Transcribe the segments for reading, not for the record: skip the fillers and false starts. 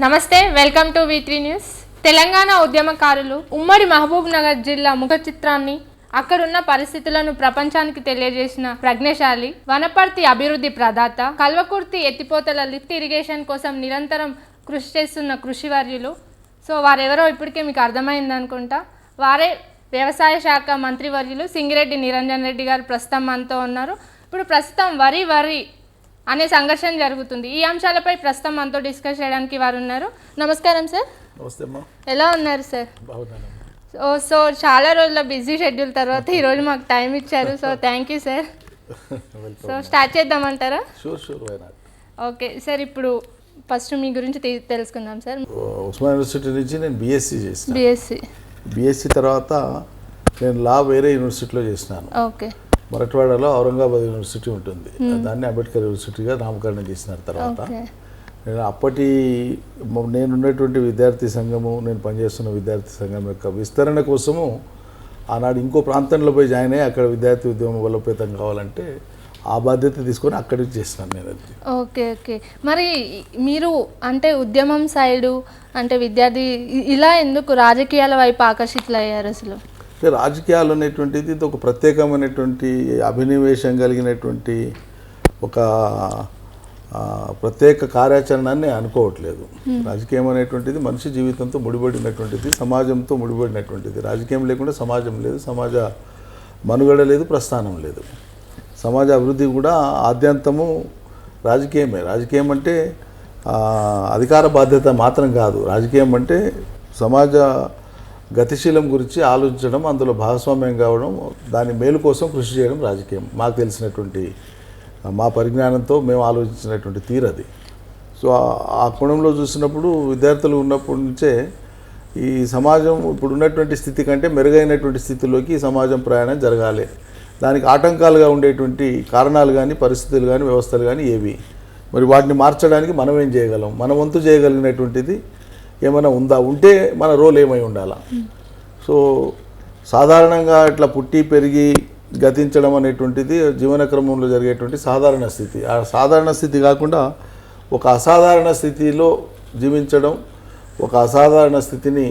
నమస్తే, welcome to V3 news. Telangana ఉద్యమకారులు ఉమ్మడి మహబూబ్ నగర్ జిల్లా ముఖ చిత్రాన్ని, అక్కడున్న పరిస్థితులను ప్రపంచానికి తెలియజేసిన ప్రజ్ఞశాలి, వనపర్తి అభివృద్ధి ప్రదాత, కల్వకుర్తి ఎత్తిపోతల లిఫ్ట్ ఇరిగేషన్ కోసం నిరంతరం కృషి చేస్తున్న కృషివర్యులు. సో వారెవరో ఇప్పటికే మీకు అర్థమైంది అనుకుంటా. వారే వ్యవసాయ శాఖ మంత్రివర్యులు సింగిరెడ్డి నిరంజన్ రెడ్డి గారు ప్రస్తుతం మనతో ఉన్నారు. ఇప్పుడు ప్రస్తుతం వరి అనే సంఘర్షణ జరుగుతుంది. ఈ అంశాలపై ప్రస్తుతం మనతో డిస్కస్ చేయడానికి వారు ఉన్నారు. నమస్కారం సార్. నమస్తే అమ్మా. ఎలా ఉన్నారు సార్? బాగున్నాను. సో చాలా రోజుల బిజీ షెడ్యూల్ తర్వాత ఈరోజు మాకు టైం ఇచ్చారు. So thank you sir. So start చేద్దామంటారా? Sure why not. Okay sir, ఇప్పుడు ఫస్ట్ మీ గురించి తెలుసుకుందాం సార్. ఉస్మానియా యూనివర్సిటీ నుంచి నేను బీఎస్సీ చేసిన. బీఎస్సీ తర్వాత నేను లా వేరే యూనివర్సిటీలో చేసినాను. ఓకే. మరఠవాడలో ఔరంగాబాద్ యూనివర్సిటీ ఉంటుంది, దాన్ని అంబేద్కర్ యూనివర్సిటీగా నామకరణం చేసినారు. తర్వాత నేనున్నటువంటి విద్యార్థి సంఘము, నేను పనిచేస్తున్న విద్యార్థి సంఘం యొక్క విస్తరణ కోసము ఆనాడు ఇంకో ప్రాంతంలో పోయి జాయిన్ అయ్యి అక్కడ విద్యార్థి ఉద్యమం బలోపేతం కావాలంటే ఆ బాధ్యత తీసుకొని అక్కడికి చేసినాను నేను. ఓకే. మరి మీరు అంటే ఉద్యమం సైడు అంటే విద్యార్థి ఇలా ఎందుకు రాజకీయాల వైపు ఆకర్షితులయ్యారు అసలు? రాజకీయాలు అనేటువంటిది ఇది ఒక ప్రత్యేకమైనటువంటి అభినవేశం కలిగినటువంటి ఒక ప్రత్యేక కార్యాచరణని అనుకోవట్లేదు. రాజకీయం అనేటువంటిది మనిషి జీవితంతో ముడిపడినటువంటిది, సమాజంతో ముడిపడినటువంటిది. రాజకీయం లేకుండా సమాజం లేదు, సమాజ మనుగడ లేదు, ప్రస్థానం లేదు. సమాజ అభివృద్ధి కూడా ఆద్యంతము రాజకీయమే. రాజకీయం అంటే అధికార బాధ్యత మాత్రం కాదు. రాజకీయం అంటే సమాజ గతిశీలం గురించి ఆలోచించడం, అందులో భాగస్వామ్యం కావడం, దాని మేలు కోసం కృషి చేయడం రాజకీయం. మాకు తెలిసినటువంటి మా పరిజ్ఞానంతో మేము ఆలోచించినటువంటి తీరది. సో ఆ కోణంలో చూసినప్పుడు విద్యార్థులు ఉన్నప్పటి నుంచే ఈ సమాజం ఇప్పుడు ఉన్నటువంటి స్థితి కంటే మెరుగైనటువంటి స్థితిలోకి ఈ సమాజం ప్రయాణం జరగాలి. దానికి ఆటంకాలుగా ఉండేటువంటి కారణాలు కానీ, పరిస్థితులు కానీ, వ్యవస్థలు కానీ ఏవి, మరి వాటిని మార్చడానికి మనం ఏం చేయగలం, మన వంతు చేయగలిగినటువంటిది ఏమైనా ఉందా, ఉంటే మన రోల్ ఏమై ఉండాలా. సో సాధారణంగా ఇట్లా పుట్టి పెరిగి గతించడం అనేటువంటిది జీవన క్రమంలో జరిగేటువంటి సాధారణ స్థితి. ఆ సాధారణ స్థితి కాకుండా ఒక అసాధారణ స్థితిలో జీవించడం, ఒక అసాధారణ స్థితిని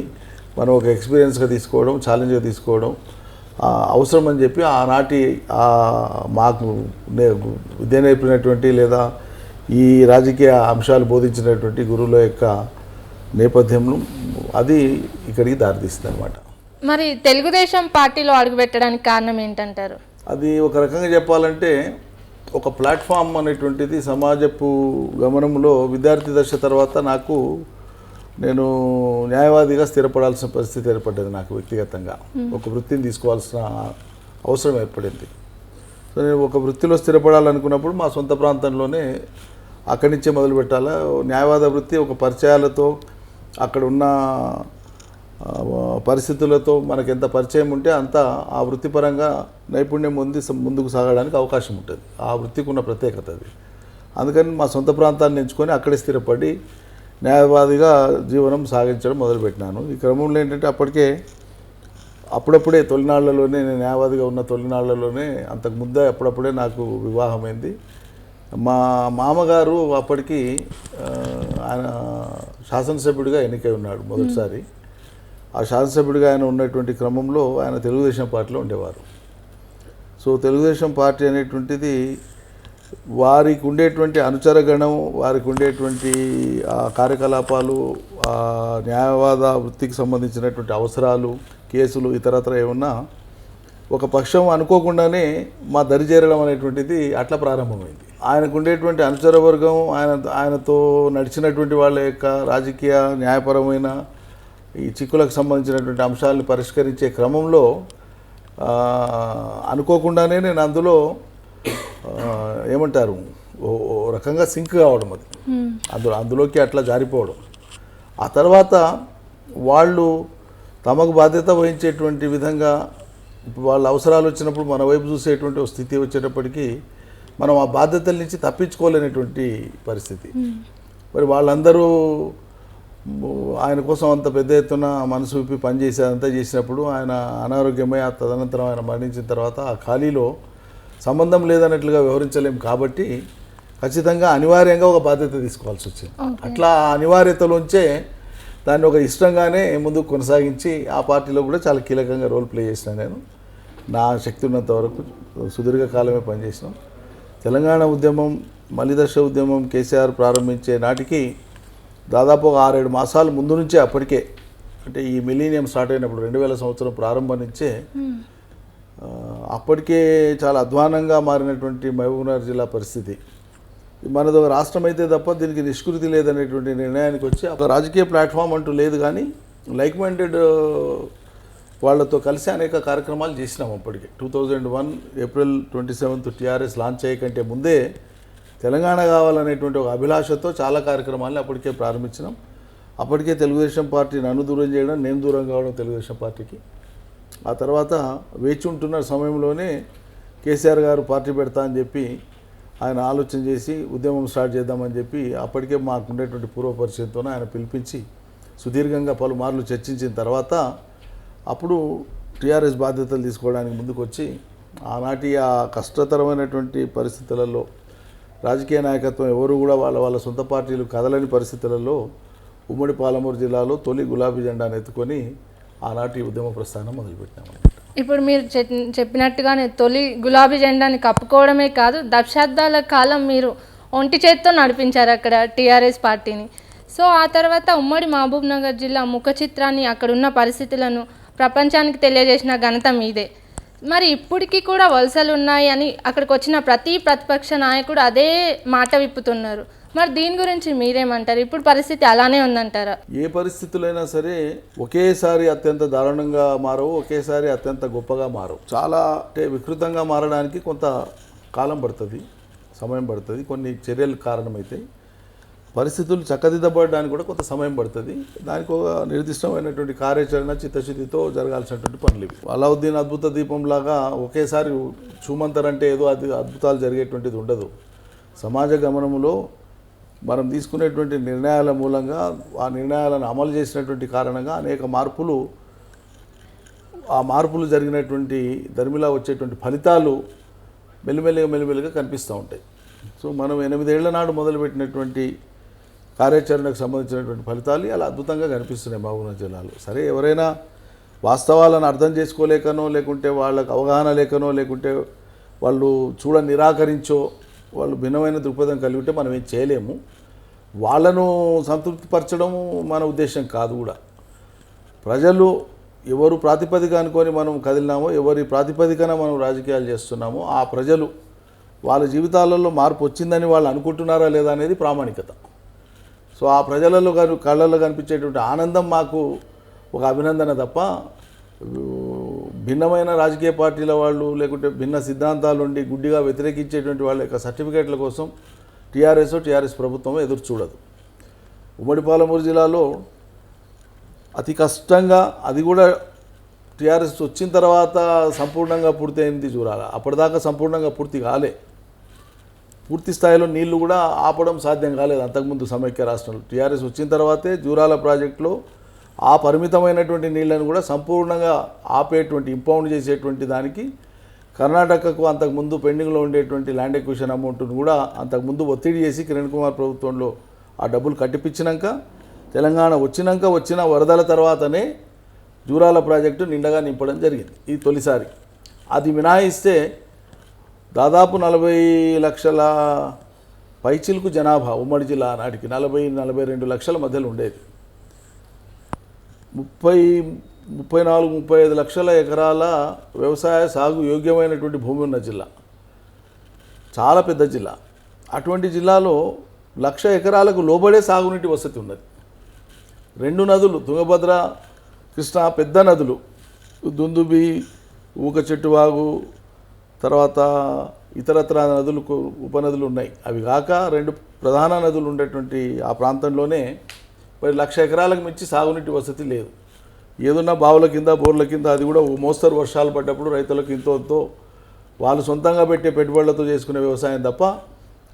మనం ఒక ఎక్స్పీరియన్స్గా తీసుకోవడం, ఛాలెంజ్గా తీసుకోవడం అవసరం అని చెప్పి ఆనాటి మాకు విద్య నేర్పినటువంటి లేదా ఈ రాజకీయ అంశాలు బోధించినటువంటి గురువుల యొక్క నేపథ్యంలో అది ఇక్కడికి దారితీస్తుంది అన్నమాట. మరి తెలుగుదేశం పార్టీలో అడుగుపెట్టడానికి కారణం ఏంటంటారు? అది ఒక రకంగా చెప్పాలంటే ఒక ప్లాట్ఫామ్ అనేటువంటిది సమాజపు గమనంలో విద్యార్థి దశ తర్వాత నేను న్యాయవాదిగా స్థిరపడాల్సిన పరిస్థితి ఏర్పడ్డది. నాకు వ్యక్తిగతంగా ఒక వృత్తిని తీసుకోవాల్సిన అవసరం ఏర్పడింది. సో నేను ఒక వృత్తిలో స్థిరపడాలనుకున్నప్పుడు మా సొంత ప్రాంతంలోనే అక్కడి నుంచే మొదలు పెట్టాలా. న్యాయవాద వృత్తి ఒక పరిచయాలతో, అక్కడ ఉన్న పరిస్థితులతో మనకు ఎంత పరిచయం ఉంటే అంత ఆ వృత్తిపరంగా నైపుణ్యం ముందుకు సాగడానికి అవకాశం ఉంటుంది. ఆ వృత్తికి ఉన్న ప్రత్యేకత అది. అందుకని మా సొంత ప్రాంతాన్ని ఎంచుకొని అక్కడే స్థిరపడి న్యాయవాదిగా జీవనం సాగించడం మొదలుపెట్టినాను. ఈ క్రమంలో ఏంటంటే అప్పుడప్పుడే తొలినాళ్లలోనే, నేను న్యాయవాదిగా ఉన్న తొలినాళ్లలోనే, అంతకు ముందే అప్పుడప్పుడే నాకు వివాహమైంది. మా మామగారు అప్పటికి ఆయన శాసనసభ్యుడిగా ఎన్నికై ఉన్నాడు మొదటిసారి. ఆ శాసనసభ్యుడిగా ఆయన ఉన్నటువంటి క్రమంలో ఆయన తెలుగుదేశం పార్టీలో ఉండేవారు. సో తెలుగుదేశం పార్టీ అనేటువంటిది వారికి ఉండేటువంటి అనుచరగణం, వారికి ఉండేటువంటి కార్యకలాపాలు, న్యాయవాద వృత్తికి సంబంధించినటువంటి అవసరాలు, కేసులు, ఇతరత్ర ఏమన్నా ఒక పక్షం అనుకోకుండానే మా దరి చేరడం అనేటువంటిది అట్లా ప్రారంభమైంది. ఆయనకు ఉండేటువంటి అనుచర వర్గం, ఆయనతో నడిచినటువంటి వాళ్ళ యొక్క రాజకీయ న్యాయపరమైన ఈ చిక్కులకు సంబంధించినటువంటి అంశాలను పరిష్కరించే క్రమంలో అనుకోకుండానే నేను అందులో ఏమంటారు ఓ రకంగా సింక్ కావడం, అది అందులోకి అట్లా జారిపోవడం. ఆ తర్వాత వాళ్ళు తమకు బాధ్యత వహించేటువంటి విధంగా వాళ్ళ అవసరాలు వచ్చినప్పుడు మన వైపు చూసేటువంటి ఒక స్థితి వచ్చేటప్పటికీ మనం ఆ బాధ్యతల నుంచి తప్పించుకోలేనటువంటి పరిస్థితి. మరి వాళ్ళందరూ ఆయన కోసం అంత పెద్ద ఎత్తున మనసు విప్పి పనిచేసేదంతా చేసినప్పుడు ఆయన అనారోగ్యమై తదనంతరం ఆయన మరణించిన తర్వాత ఆ ఖాళీలో సంబంధం లేదన్నట్లుగా వ్యవహరించలేము. కాబట్టి ఖచ్చితంగా అనివార్యంగా ఒక బాధ్యత తీసుకోవాల్సి వచ్చింది. అట్లా ఆ అనివార్యతలోంచే దాన్ని ఒక ఇష్టంగానే ముందుకు కొనసాగించి ఆ పార్టీలో కూడా చాలా కీలకంగా రోల్ ప్లే చేసిన నేను. నా శక్తి ఉన్నంత వరకు సుదీర్ఘకాలమే పనిచేసినాం. తెలంగాణ ఉద్యమం, మలిదశ ఉద్యమం కేసీఆర్ ప్రారంభించే నాటికి దాదాపు ఒక 6-7 మాసాల ముందు నుంచే అప్పటికే, అంటే ఈ మిలీనియం స్టార్ట్ అయినప్పుడు 2000 సంవత్సరం ప్రారంభం నుంచే అప్పటికే చాలా అధ్వానంగా మారినటువంటి మహబూబ్నగర్ జిల్లా పరిస్థితి, మనది ఒక రాష్ట్రం అయితే తప్ప దీనికి నిష్కృతి లేదనేటువంటి నిర్ణయానికి వచ్చి ఒక రాజకీయ ప్లాట్ఫామ్ అంటూ లేదు, కానీ లైక్ మైండెడ్ వాళ్ళతో కలిసి అనేక కార్యక్రమాలు చేసినాం. అప్పటికి 2001 ఏప్రిల్ 27 టీఆర్ఎస్ లాంచ్ అయ్యకంటే ముందే తెలంగాణ కావాలనేటువంటి ఒక అభిలాషతో చాలా కార్యక్రమాలను అప్పటికే ప్రారంభించినాం. అప్పటికే తెలుగుదేశం పార్టీ నన్ను దూరం చేయడం, నేను దూరం కావడం తెలుగుదేశం పార్టీకి. ఆ తర్వాత వేచి ఉంటున్న సమయంలోనే కేసీఆర్ గారు పార్టీ పెడతా అని చెప్పి ఆయన ఆలోచన చేసి ఉద్యమం స్టార్ట్ చేద్దామని చెప్పి అప్పటికే మాకు ఉండేటువంటి పూర్వపరిచయంతో ఆయన పిలిపించి సుదీర్ఘంగా పలుమార్లు చర్చించిన తర్వాత అప్పుడు టీఆర్ఎస్ బాధ్యతలు తీసుకోవడానికి ముందుకు వచ్చి ఆనాటి ఆ కష్టతరమైనటువంటి పరిస్థితులలో రాజకీయ నాయకత్వం ఎవరు కూడా వాళ్ళ సొంత పార్టీలు కదలని పరిస్థితులలో ఉమ్మడి పాలమూరు జిల్లాలో తొలి గులాబీ జెండాను ఎత్తుకొని ఆనాటి ఉద్యమ ప్రస్థానం మొదలుపెట్టినాము. ఇప్పుడు మీరు చెప్పినట్టుగానే తొలి గులాబీ జెండాని కప్పుకోవడమే కాదు, దశాబ్దాల కాలం మీరు ఒంటి చేత్తో నడిపించారు అక్కడ టీఆర్ఎస్ పార్టీని. సో ఆ తర్వాత ఉమ్మడి మహబూబ్ నగర్ జిల్లా ముఖ చిత్రాన్ని, అక్కడున్న పరిస్థితులను ప్రపంచానికి తెలియజేసిన ఘనత మీదే. మరి ఇప్పటికీ కూడా వలసలు ఉన్నాయి అని అక్కడికి వచ్చిన ప్రతి ప్రతిపక్ష నాయకుడు అదే మాట విప్పుతున్నారు. మరి దీని గురించి మీరేమంటారు? ఇప్పుడు పరిస్థితి అలానే ఉందంటారా? ఏ పరిస్థితులైనా సరే ఒకేసారి అత్యంత దారుణంగా మారవు, ఒకేసారి అత్యంత గొప్పగా మారవు. చాలా అంటే వికృతంగా మారడానికి కొంత కాలం పడుతుంది, సమయం పడుతుంది. కొన్ని చర్యలు కారణమవుతాయి. పరిస్థితులు చక్కదిద్దబడడానికి కూడా కొంత సమయం పడుతుంది. దానికి ఒక నిర్దిష్టమైనటువంటి కార్యాచరణ, చిత్తశుద్ధితో జరగాల్సినటువంటి పనులు ఇవి. అలావుద్దీన్ అద్భుత దీపంలాగా ఒకేసారి చూమంతరంటే ఏదో అది అద్భుతాలు జరిగేటువంటిది ఉండదు. సమాజ గమనంలో మనం తీసుకునేటువంటి నిర్ణయాల మూలంగా, ఆ నిర్ణయాలను అమలు చేసినటువంటి కారణంగా అనేక మార్పులు, ఆ మార్పులు జరిగినటువంటి దరిమిలా వచ్చేటువంటి ఫలితాలు మెల్లిమెల్లిగా కనిపిస్తూ ఉంటాయి. సో మనం 8 ఏళ్ల నాడు మొదలుపెట్టినటువంటి కార్యాచరణకు సంబంధించినటువంటి ఫలితాలు అలా అద్భుతంగా కనిపిస్తున్నాయి మహబూబ్నగర్ జిల్లాలో. సరే, ఎవరైనా వాస్తవాలను అర్థం చేసుకోలేకనో, లేకుంటే వాళ్ళకు అవగాహన లేకనో, లేకుంటే వాళ్ళు నిరాకరించో, వాళ్ళు భిన్నమైన దృక్పథం కలిగి ఉంటే మనం ఏం చేయలేము. వాళ్ళను సంతృప్తిపరచడం మన ఉద్దేశం కాదు కూడా. ప్రజలు ఎవరు ప్రాతిపదిక అనుకొని మనం కదిలినామో, ఎవరి ప్రాతిపదికన మనం రాజకీయాలు చేస్తున్నామో ఆ ప్రజలు వాళ్ళ జీవితాలలో మార్పు వచ్చిందని వాళ్ళు అనుకుంటున్నారా లేదా అనేది ప్రామాణికత. సో ఆ ప్రజలలో కళ్ళల్లో కనిపించేటువంటి ఆనందం మాకు ఒక అభినందన తప్ప, భిన్నమైన రాజకీయ పార్టీల వాళ్ళు, లేకుంటే భిన్న సిద్ధాంతాల నుండి గుడ్డిగా వ్యతిరేకించేటువంటి వాళ్ళ యొక్క సర్టిఫికేట్ల కోసం టీఆర్ఎస్ ప్రభుత్వం ఎదురు చూడదు. ఉమ్మడి పాలమూరు జిల్లాలో అతి కష్టంగా, అది కూడా టీఆర్ఎస్ వచ్చిన తర్వాత సంపూర్ణంగా పూర్తయింది జూరాల. అప్పటిదాకా సంపూర్ణంగా పూర్తి కాలే. పూర్తి స్థాయిలో నీళ్లు కూడా ఆపడం సాధ్యం కాలేదు అంతకుముందు సమైక్య రాష్ట్రంలో. టీఆర్ఎస్ వచ్చిన తర్వాతే జూరాల ప్రాజెక్టులో ఆ పరిమితమైనటువంటి నీళ్లను కూడా సంపూర్ణంగా ఆపేటువంటి, ఇంపౌండ్ చేసేటువంటి దానికి కర్ణాటకకు అంతకుముందు పెండింగ్లో ఉండేటువంటి ల్యాండ్ ఎక్విజిషన్ అమౌంట్ను కూడా అంతకుముందు ఒత్తిడి చేసి కిరణ్ కుమార్ ప్రభుత్వంలో ఆ డబ్బులు కట్టిపించినాక, తెలంగాణ వచ్చిన వరదల తర్వాతనే జూరాల ప్రాజెక్టు నిండగా నింపడం జరిగింది. ఇది తొలిసారి. అది మినహాయిస్తే దాదాపు 40 లక్షల పైచిలకు జనాభా ఉమ్మడి జిల్లా నాటికి 40-42 లక్షల మధ్యలో ఉండేది. 34-35 లక్షల ఎకరాల వ్యవసాయ సాగు యోగ్యమైనటువంటి భూమి ఉన్న జిల్లా, చాలా పెద్ద జిల్లా. అటువంటి జిల్లాలో 1,00,000 ఎకరాలకు లోబడే సాగునీటి వసతి ఉన్నది. 2 నదులు, తుంగభద్ర, కృష్ణా పెద్ద నదులు, దుందుబి, ఊక చెట్టువాగు, తర్వాత ఇతరత్ర నదులకు ఉపనదులు ఉన్నాయి. అవి కాక 2 ప్రధాన నదులు ఉండేటువంటి ఆ ప్రాంతంలోనే మరి 1,00,000 ఎకరాలకు మించి సాగునీటి వసతి లేదు. ఏదున్నా బావుల కింద, బోర్ల కింద, అది కూడా మోస్తరు వర్షాలు పడ్డప్పుడు రైతులకు ఇంతో వాళ్ళు సొంతంగా పెట్టే పెట్టుబడులతో చేసుకునే వ్యవసాయం తప్ప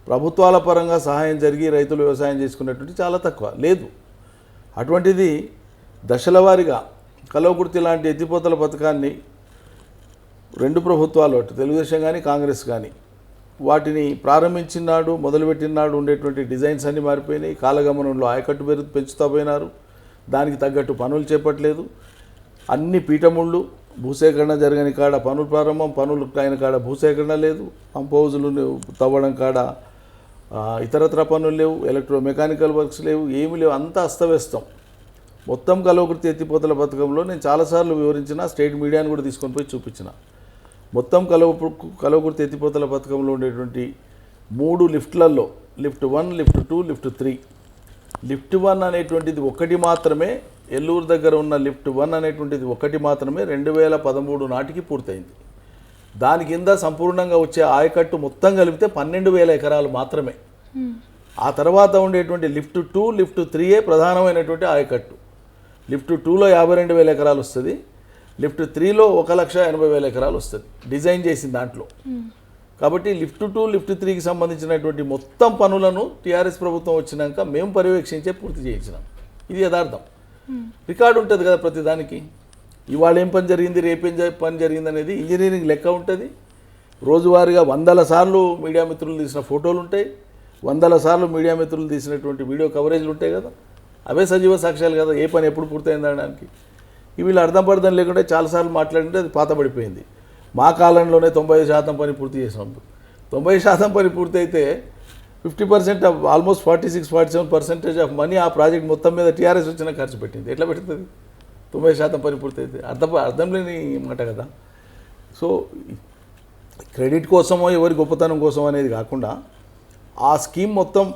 ప్రభుత్వాల పరంగా సహాయం జరిగి రైతులు వ్యవసాయం చేసుకునేటువంటి చాలా తక్కువ లేదు. అటువంటిది దశల వారీగా కలవకుర్తి లాంటి ఎత్తిపోతల పథకాన్ని 2 ప్రభుత్వాలు, అటు తెలుగుదేశం కానీ కాంగ్రెస్ కానీ వాటిని ప్రారంభించినాడు మొదలుపెట్టినాడు ఉండేటువంటి డిజైన్స్ అన్నీ మారిపోయినాయి. కాలగమనంలో ఆయకట్టు పెంచుతూ పోయినారు, దానికి తగ్గట్టు పనులు చేపట్టలేదు. అన్ని పీఠముళ్ళు, భూసేకరణ జరగని కాడ పనులు ప్రారంభం, పనులు అయిన కాడ భూసేకరణ లేదు, పంప్ హౌజులు తవ్వడం కాడ ఇతరత్ర పనులు లేవు, ఎలక్ట్రో మెకానికల్ వర్క్స్ లేవు, ఏమీ లేవు, అంతా అస్తవ్యస్తం. మొత్తం కలవకుర్తి ఎత్తిపోతల పథకంలో నేను చాలాసార్లు వివరించిన, స్టేట్ మీడియాని కూడా తీసుకొని పోయి చూపించిన. మొత్తం కలవకుర్తి ఎత్తిపోతల పథకంలో ఉండేటువంటి 3 లిఫ్ట్లలో లిఫ్ట్ 1, లిఫ్ట్ 2, లిఫ్ట్ 3. లిఫ్ట్ 1 అనేటువంటిది ఒకటి మాత్రమే, ఎల్లూరు దగ్గర ఉన్న లిఫ్ట్ 1 అనేటువంటిది ఒకటి మాత్రమే 2013 నాటికి పూర్తయింది. దాని కింద సంపూర్ణంగా వచ్చే ఆయకట్టు మొత్తం కలిపితే 12,000 ఎకరాలు మాత్రమే. ఆ తర్వాత ఉండేటువంటి లిఫ్ట్ 2, లిఫ్ట్ 3 ప్రధానమైనటువంటి ఆయకట్టు. లిఫ్ట్ 2లో 52,000 ఎకరాలు వస్తుంది, లిఫ్ట్ 3లో 1,80,000 ఎకరాలు వస్తుంది డిజైన్ చేసిన దాంట్లో. కాబట్టి లిఫ్ట్ 2, లిఫ్ట్ 3కి సంబంధించినటువంటి మొత్తం పనులను టీఆర్ఎస్ ప్రభుత్వం వచ్చినాక మేము పర్యవేక్షించే పూర్తి చేయించినాం. ఇది యథార్థం. రికార్డు ఉంటుంది కదా ప్రతి దానికి. ఇవాళ ఏం పని జరిగింది, రేపేం పని జరిగింది అనేది ఇంజనీరింగ్ లెక్క ఉంటుంది. రోజువారీగా 100 సార్లు మీడియా మిత్రులు తీసిన ఫోటోలు ఉంటాయి, 100 సార్లు మీడియా మిత్రులు తీసినటువంటి వీడియో కవరేజ్లు ఉంటాయి కదా, అవే సజీవ సాక్ష్యాలు కదా ఏ పని ఎప్పుడు పూర్తయింది అనడానికి. వీళ్ళు అర్థం పర్థం లేకుండా చాలాసార్లు మాట్లాడింటే అది పాతబడిపోయింది. మా కాలంలోనే 90% పని పూర్తి చేసినాం. 90% పని పూర్తి అయితే 50% ఆల్మోస్ట్ 46-47% ఆఫ్ మనీ ఆ ప్రాజెక్ట్ మొత్తం మీద టీఆర్ఎస్ వచ్చిన ఖర్చు పెట్టింది. ఎట్లా పెడుతుంది 90% పని పూర్తి అయితే? అర్థం లేని మాట కదా. సో క్రెడిట్ కోసమో ఎవరి గొప్పతనం కోసం అనేది కాకుండా ఆ స్కీమ్ మొత్తం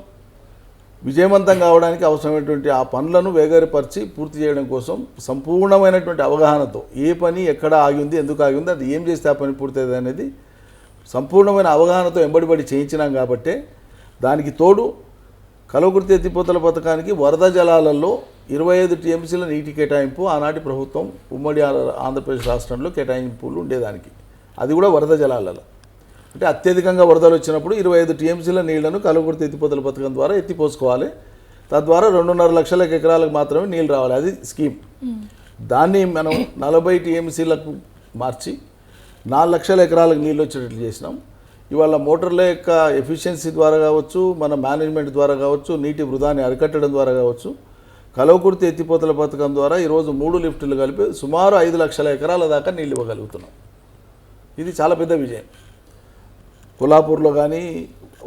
విజయవంతం కావడానికి అవసరమైనటువంటి ఆ పనులను వేగపరిచి పూర్తి చేయడం కోసం సంపూర్ణమైనటువంటి అవగాహనతో ఏ పని ఎక్కడ ఆగింది, ఎందుకు ఆగింది, అది ఏం చేస్తే ఆ పని పూర్తయింది అనేది సంపూర్ణమైన అవగాహనతో ఎంబడిబడి చేయించినాం. కాబట్టే దానికి తోడు కలవకుర్తి ఎత్తిపోతల పథకానికి వరద జలాలలో 25 టీఎంసీల నీటి కేటాయింపు ఆనాటి ప్రభుత్వం ఉమ్మడి ఆంధ్రప్రదేశ్ రాష్ట్రంలో కేటాయింపులు ఉండేదానికి, అది కూడా వరద జలాలలో. అంటే అత్యధికంగా వరదలు వచ్చినప్పుడు 25 టీఎంసీల నీళ్లను కలవకుర్తి ఎత్తిపోతల పథకం ద్వారా ఎత్తిపోసుకోవాలి. తద్వారా 2.5 లక్షల ఎకరాలకు మాత్రమే నీళ్ళు రావాలి, అది స్కీమ్. దాన్ని మనం 40 టీఎంసీలకు మార్చి 4 లక్షల ఎకరాలకు నీళ్ళు వచ్చేటట్లు చేసినాం. ఇవాళ మోటార్ల యొక్క ఎఫిషియన్సీ ద్వారా కావచ్చు, మన మేనేజ్మెంట్ ద్వారా కావచ్చు, నీటి వృధాన్ని అరికట్టడం ద్వారా కావచ్చు, కలవకుర్తి ఎత్తిపోతల పథకం ద్వారా ఈరోజు 3 లిఫ్టులు కలిపి సుమారు 5 లక్షల ఎకరాల దాకా నీళ్ళు ఇవ్వగలుగుతున్నాం. ఇది చాలా పెద్ద విజయం. కొల్లాపూర్లో కానీ,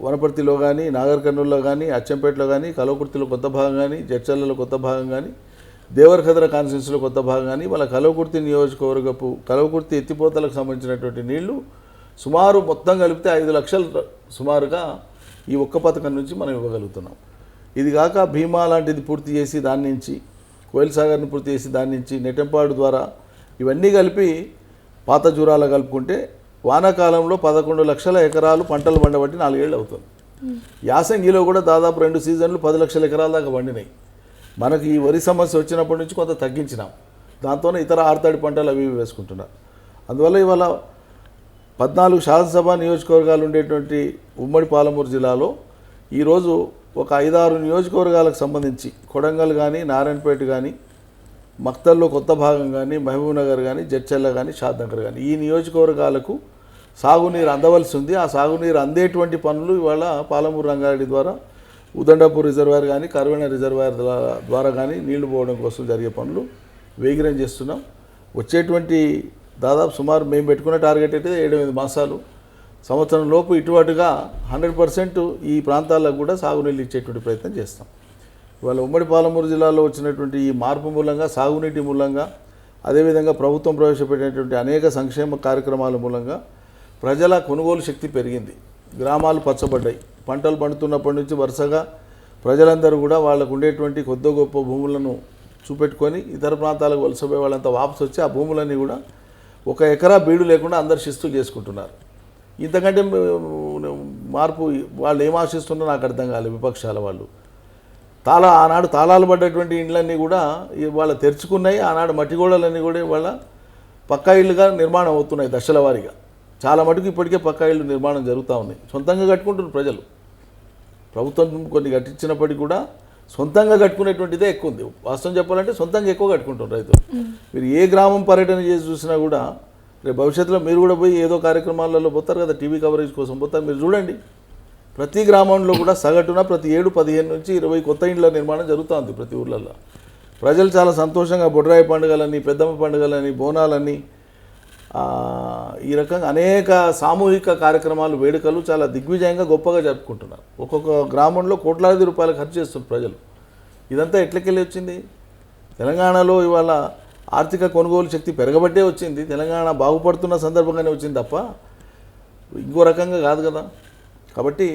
వనపర్తిలో కానీ, నాగర్ కర్నూలులో కానీ, అచ్చంపేటలో కానీ, కలవకుర్తిలో కొత్త భాగం కానీ, జడ్చర్లలో కొత్త భాగం కానీ, దేవరఖద్ర కాన్స్టిట్యున్సీలో కొత్త భాగం కానీ, వాళ్ళ కలవకుర్తి నియోజకవర్గపు కలవకుర్తి ఎత్తిపోతలకు సంబంధించినటువంటి నీళ్లు సుమారు మొత్తం కలిపితే 5 లక్షలు సుమారుగా ఈ ఒక్క పథకం నుంచి మనం ఇవ్వగలుగుతున్నాం. ఇది కాక భీమా లాంటిది పూర్తి చేసి దాని నుంచి, కోయిల్ సాగర్ని పూర్తి చేసి దాని నుంచి, నెట్టంపాడు ద్వారా ఇవన్నీ కలిపి పాత జూరాల కలుపుకుంటే వానాకాలంలో 11 లక్షల ఎకరాలు పంటలు పండబట్టి 4 ఏళ్ళు అవుతుంది. యాసంగిలో కూడా దాదాపు 2 సీజన్లు 10 లక్షల ఎకరాల దాకా పండినాయి. మనకి ఈ వరి సమస్య వచ్చినప్పటి నుంచి కొంత తగ్గించినాం, దాంతోనే ఇతర ఆర్తాడి పంటలు అవి వేసుకుంటున్నారు. అందువల్ల ఇవాళ 14 శాసనసభ నియోజకవర్గాలు ఉండేటువంటి ఉమ్మడి పాలమూరు జిల్లాలో ఈరోజు ఒక 5-6 నియోజకవర్గాలకు సంబంధించి కొడంగల్ కానీ, నారాయణపేట కానీ, మక్తల్లో కొత్త భాగం కానీ, మహబూబ్నగర్ కానీ, జడ్చర్ల కానీ, షాద్నగర్ కానీ, ఈ నియోజకవర్గాలకు సాగునీరు అందవలసి ఉంది. ఆ సాగునీరు అందేటువంటి పనులు ఇవాళ పాలమూరు రంగారెడ్డి ద్వారా ఉదండపూర్ రిజర్వాయర్ కానీ, కర్వెన రిజర్వాయర్ ద్వారా కానీ నీళ్లు పోవడం కోసం జరిగే పనులు వేగిరం చేస్తున్నాం. వచ్చేటువంటి దాదాపు సుమారు మేము పెట్టుకున్న టార్గెట్ అయితే 7-8 మాసాలు, సంవత్సరం లోపు ఇటువటుగా 100% ఈ ప్రాంతాలకు కూడా సాగునీళ్ళు ఇచ్చేటువంటి ప్రయత్నం చేస్తాం. ఇవాళ ఉమ్మడి పాలమూరు జిల్లాలో వచ్చినటువంటి ఈ మార్పు మూలంగా, సాగునీటి మూలంగా, అదేవిధంగా ప్రభుత్వం ప్రవేశపెట్టినటువంటి అనేక సంక్షేమ కార్యక్రమాల మూలంగా ప్రజల కొనుగోలు శక్తి పెరిగింది, గ్రామాలు పచ్చబడ్డాయి. పంటలు పండుతున్నప్పటి నుంచి వరుసగా ప్రజలందరూ కూడా వాళ్ళకు ఉండేటువంటి కొద్ది గొప్ప భూములను చూపెట్టుకొని ఇతర ప్రాంతాలకు వలసపోయే వాళ్ళంతా వాపసు వచ్చి ఆ భూములన్నీ కూడా 1 ఎకరా బీడు లేకుండా అందరు శిస్తులు చేసుకుంటున్నారు. ఇంతకంటే మార్పు వాళ్ళు ఏం ఆశిస్తున్నారో నాకు అర్థం కాలేదు. విపక్షాల వాళ్ళు ఆనాడు తాళాలు పడ్డటువంటి ఇండ్లన్నీ కూడా ఇవాళ తెరుచుకున్నాయి. ఆనాడు మట్టి గోడలన్నీ కూడా ఇవాళ పక్కా ఇళ్ళుగా నిర్మాణం అవుతున్నాయి దశల వారీగా. చాలా మటుకు ఇప్పటికే పక్కా ఇళ్ళు నిర్మాణం జరుగుతూ ఉన్నాయి. సొంతంగా కట్టుకుంటున్నారు ప్రజలు. ప్రభుత్వం కొన్ని కట్టించినప్పటికీ కూడా సొంతంగా కట్టుకునేటువంటిదే ఎక్కువ ఉంది. వాస్తవం చెప్పాలంటే సొంతంగా ఎక్కువ కట్టుకుంటారు రైతులు. మీరు ఏ గ్రామం పర్యటన చేసి చూసినా కూడా రేపు భవిష్యత్తులో మీరు కూడా పోయి ఏదో కార్యక్రమాలలో పోతారు కదా, టీవీ కవరేజ్ కోసం పోతారు, మీరు చూడండి ప్రతి గ్రామంలో కూడా సగటున ప్రతి 7-15 నుంచి 20 కొత్త ఇండ్ల నిర్మాణం జరుగుతుంది ప్రతి ఊర్లలో. ప్రజలు చాలా సంతోషంగా బొడ్రాయి పండుగలని, పెద్దమ్మ పండుగలని, బోనాలని, ఈ రకంగా అనేక సామూహిక కార్యక్రమాలు, వేడుకలు చాలా దిగ్విజయంగా గొప్పగా జరుపుకుంటున్నారు. ఒక్కొక్క గ్రామంలో కోట్లాది రూపాయలు ఖర్చు చేస్తున్నారు ప్రజలు. ఇదంతా ఎట్లకెళ్ళి వచ్చింది? తెలంగాణలో ఇవాళ ఆర్థిక కొనుగోలు శక్తి పెరగబట్టే వచ్చింది, తెలంగాణ బాగుపడుతున్న సందర్భంగానే వచ్చింది తప్ప ఇంకో రకంగా కాదు కదా. కాబట్టి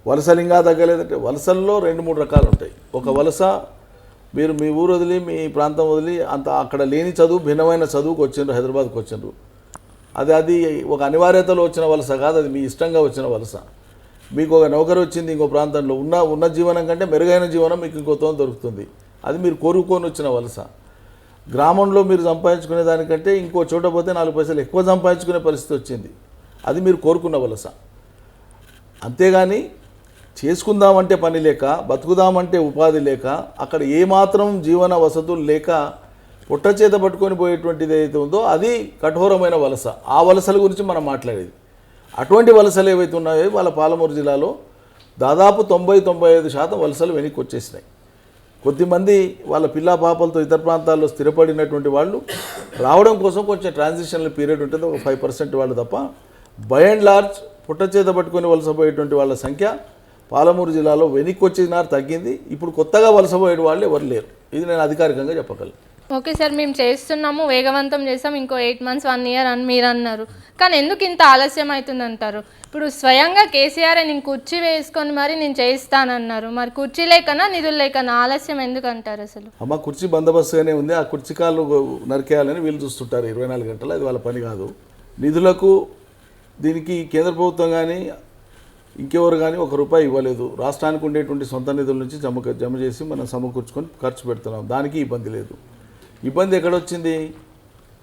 వలసలు ఇంకా తగ్గలేదంటే వలసల్లో 2-3 రకాలు ఉంటాయి. ఒక వలస మీరు మీ ఊరు వదిలి, మీ ప్రాంతం వదిలి, అంత అక్కడ లేని చదువు, భిన్నమైన చదువుకు వచ్చిండ్రు, హైదరాబాద్కి వచ్చిండ్రు. అది ఒక అనివార్యతలో వచ్చిన వలస కాదు, అది మీ ఇష్టంగా వచ్చిన వలస. మీకు ఒక నౌకరు వచ్చింది ఇంకో ప్రాంతంలో, ఉన్న జీవనం కంటే మెరుగైన జీవనం మీకు ఇంకోతో దొరుకుతుంది, అది మీరు కోరుకొని వచ్చిన వలస. గ్రామంలో మీరు సంపాదించుకునే దానికంటే ఇంకో చోట పోతే 4 పైసలు ఎక్కువ సంపాదించుకునే పరిస్థితి వచ్చింది, అది మీరు కోరుకున్న వలస. అంతేగాని చేసుకుందామంటే పని లేక, బతుకుదామంటే ఉపాధి లేక, అక్కడ ఏమాత్రం జీవన వసతులు లేక పుట్ట చేత పట్టుకొని పోయేటువంటిది ఏదైతే ఉందో అది కఠోరమైన వలస. ఆ వలసల గురించి మనం మాట్లాడేది. అటువంటి వలసలు ఏవైతే ఉన్నాయో వాళ్ళ పాలమూరు జిల్లాలో దాదాపు 90-95% వలసలు వెనక్కి వచ్చేసినాయి. కొద్దిమంది వాళ్ళ పిల్లా పాపలతో ఇతర ప్రాంతాల్లో స్థిరపడినటువంటి వాళ్ళు రావడం కోసం కొంచెం ట్రాన్సిషనల్ పీరియడ్ ఉంటుంది, ఒక 5% వాళ్ళు తప్ప బై అండ్ లార్జ్ పుట్ట చేత పట్టుకొని వలసపోయేటువంటి వాళ్ళ సంఖ్య పాలమూరు జిల్లాలో వెనక్కి వచ్చేసినారు, తగ్గింది. ఇప్పుడు కొత్తగా వలసపోయే వాళ్ళు ఎవరు లేరు, ఇది నేను అధికారికంగా చెప్పగలను. ఓకే సార్, మేము చేస్తున్నాము, వేగవంతం చేస్తాం, ఇంకో 8 months 1 year అని మీరు అన్నారు. కానీ ఎందుకు ఇంత ఆలస్యం అవుతుంది అంటారు? ఇప్పుడు స్వయంగా కేసీఆర్ నేను కుర్చీ వేసుకొని మరి నేను చేయిస్తానన్నారు, మరి కుర్చీ లేకనా నిధులు లేకనా ఆలస్యం ఎందుకు అంటారు? అసలు అమ్మ కుర్చీ బందోబస్తుగానే ఉంది, ఆ కుర్చీ కాళ్ళు నరికేయాలని వీళ్ళు చూస్తుంటారు 24 గంటలు, అది వాళ్ళ పని కాదు. నిధులకు దీనికి కేంద్ర ప్రభుత్వం కానీ ఇంకెవరు కానీ ₹1 ఇవ్వలేదు. రాష్ట్రానికి ఉండేటువంటి సొంత నిధుల నుంచి జమ చేసి మనం సమకూర్చుకొని ఖర్చు పెడుతున్నాం, దానికి ఇబ్బంది లేదు. ఇబ్బంది ఎక్కడొచ్చింది?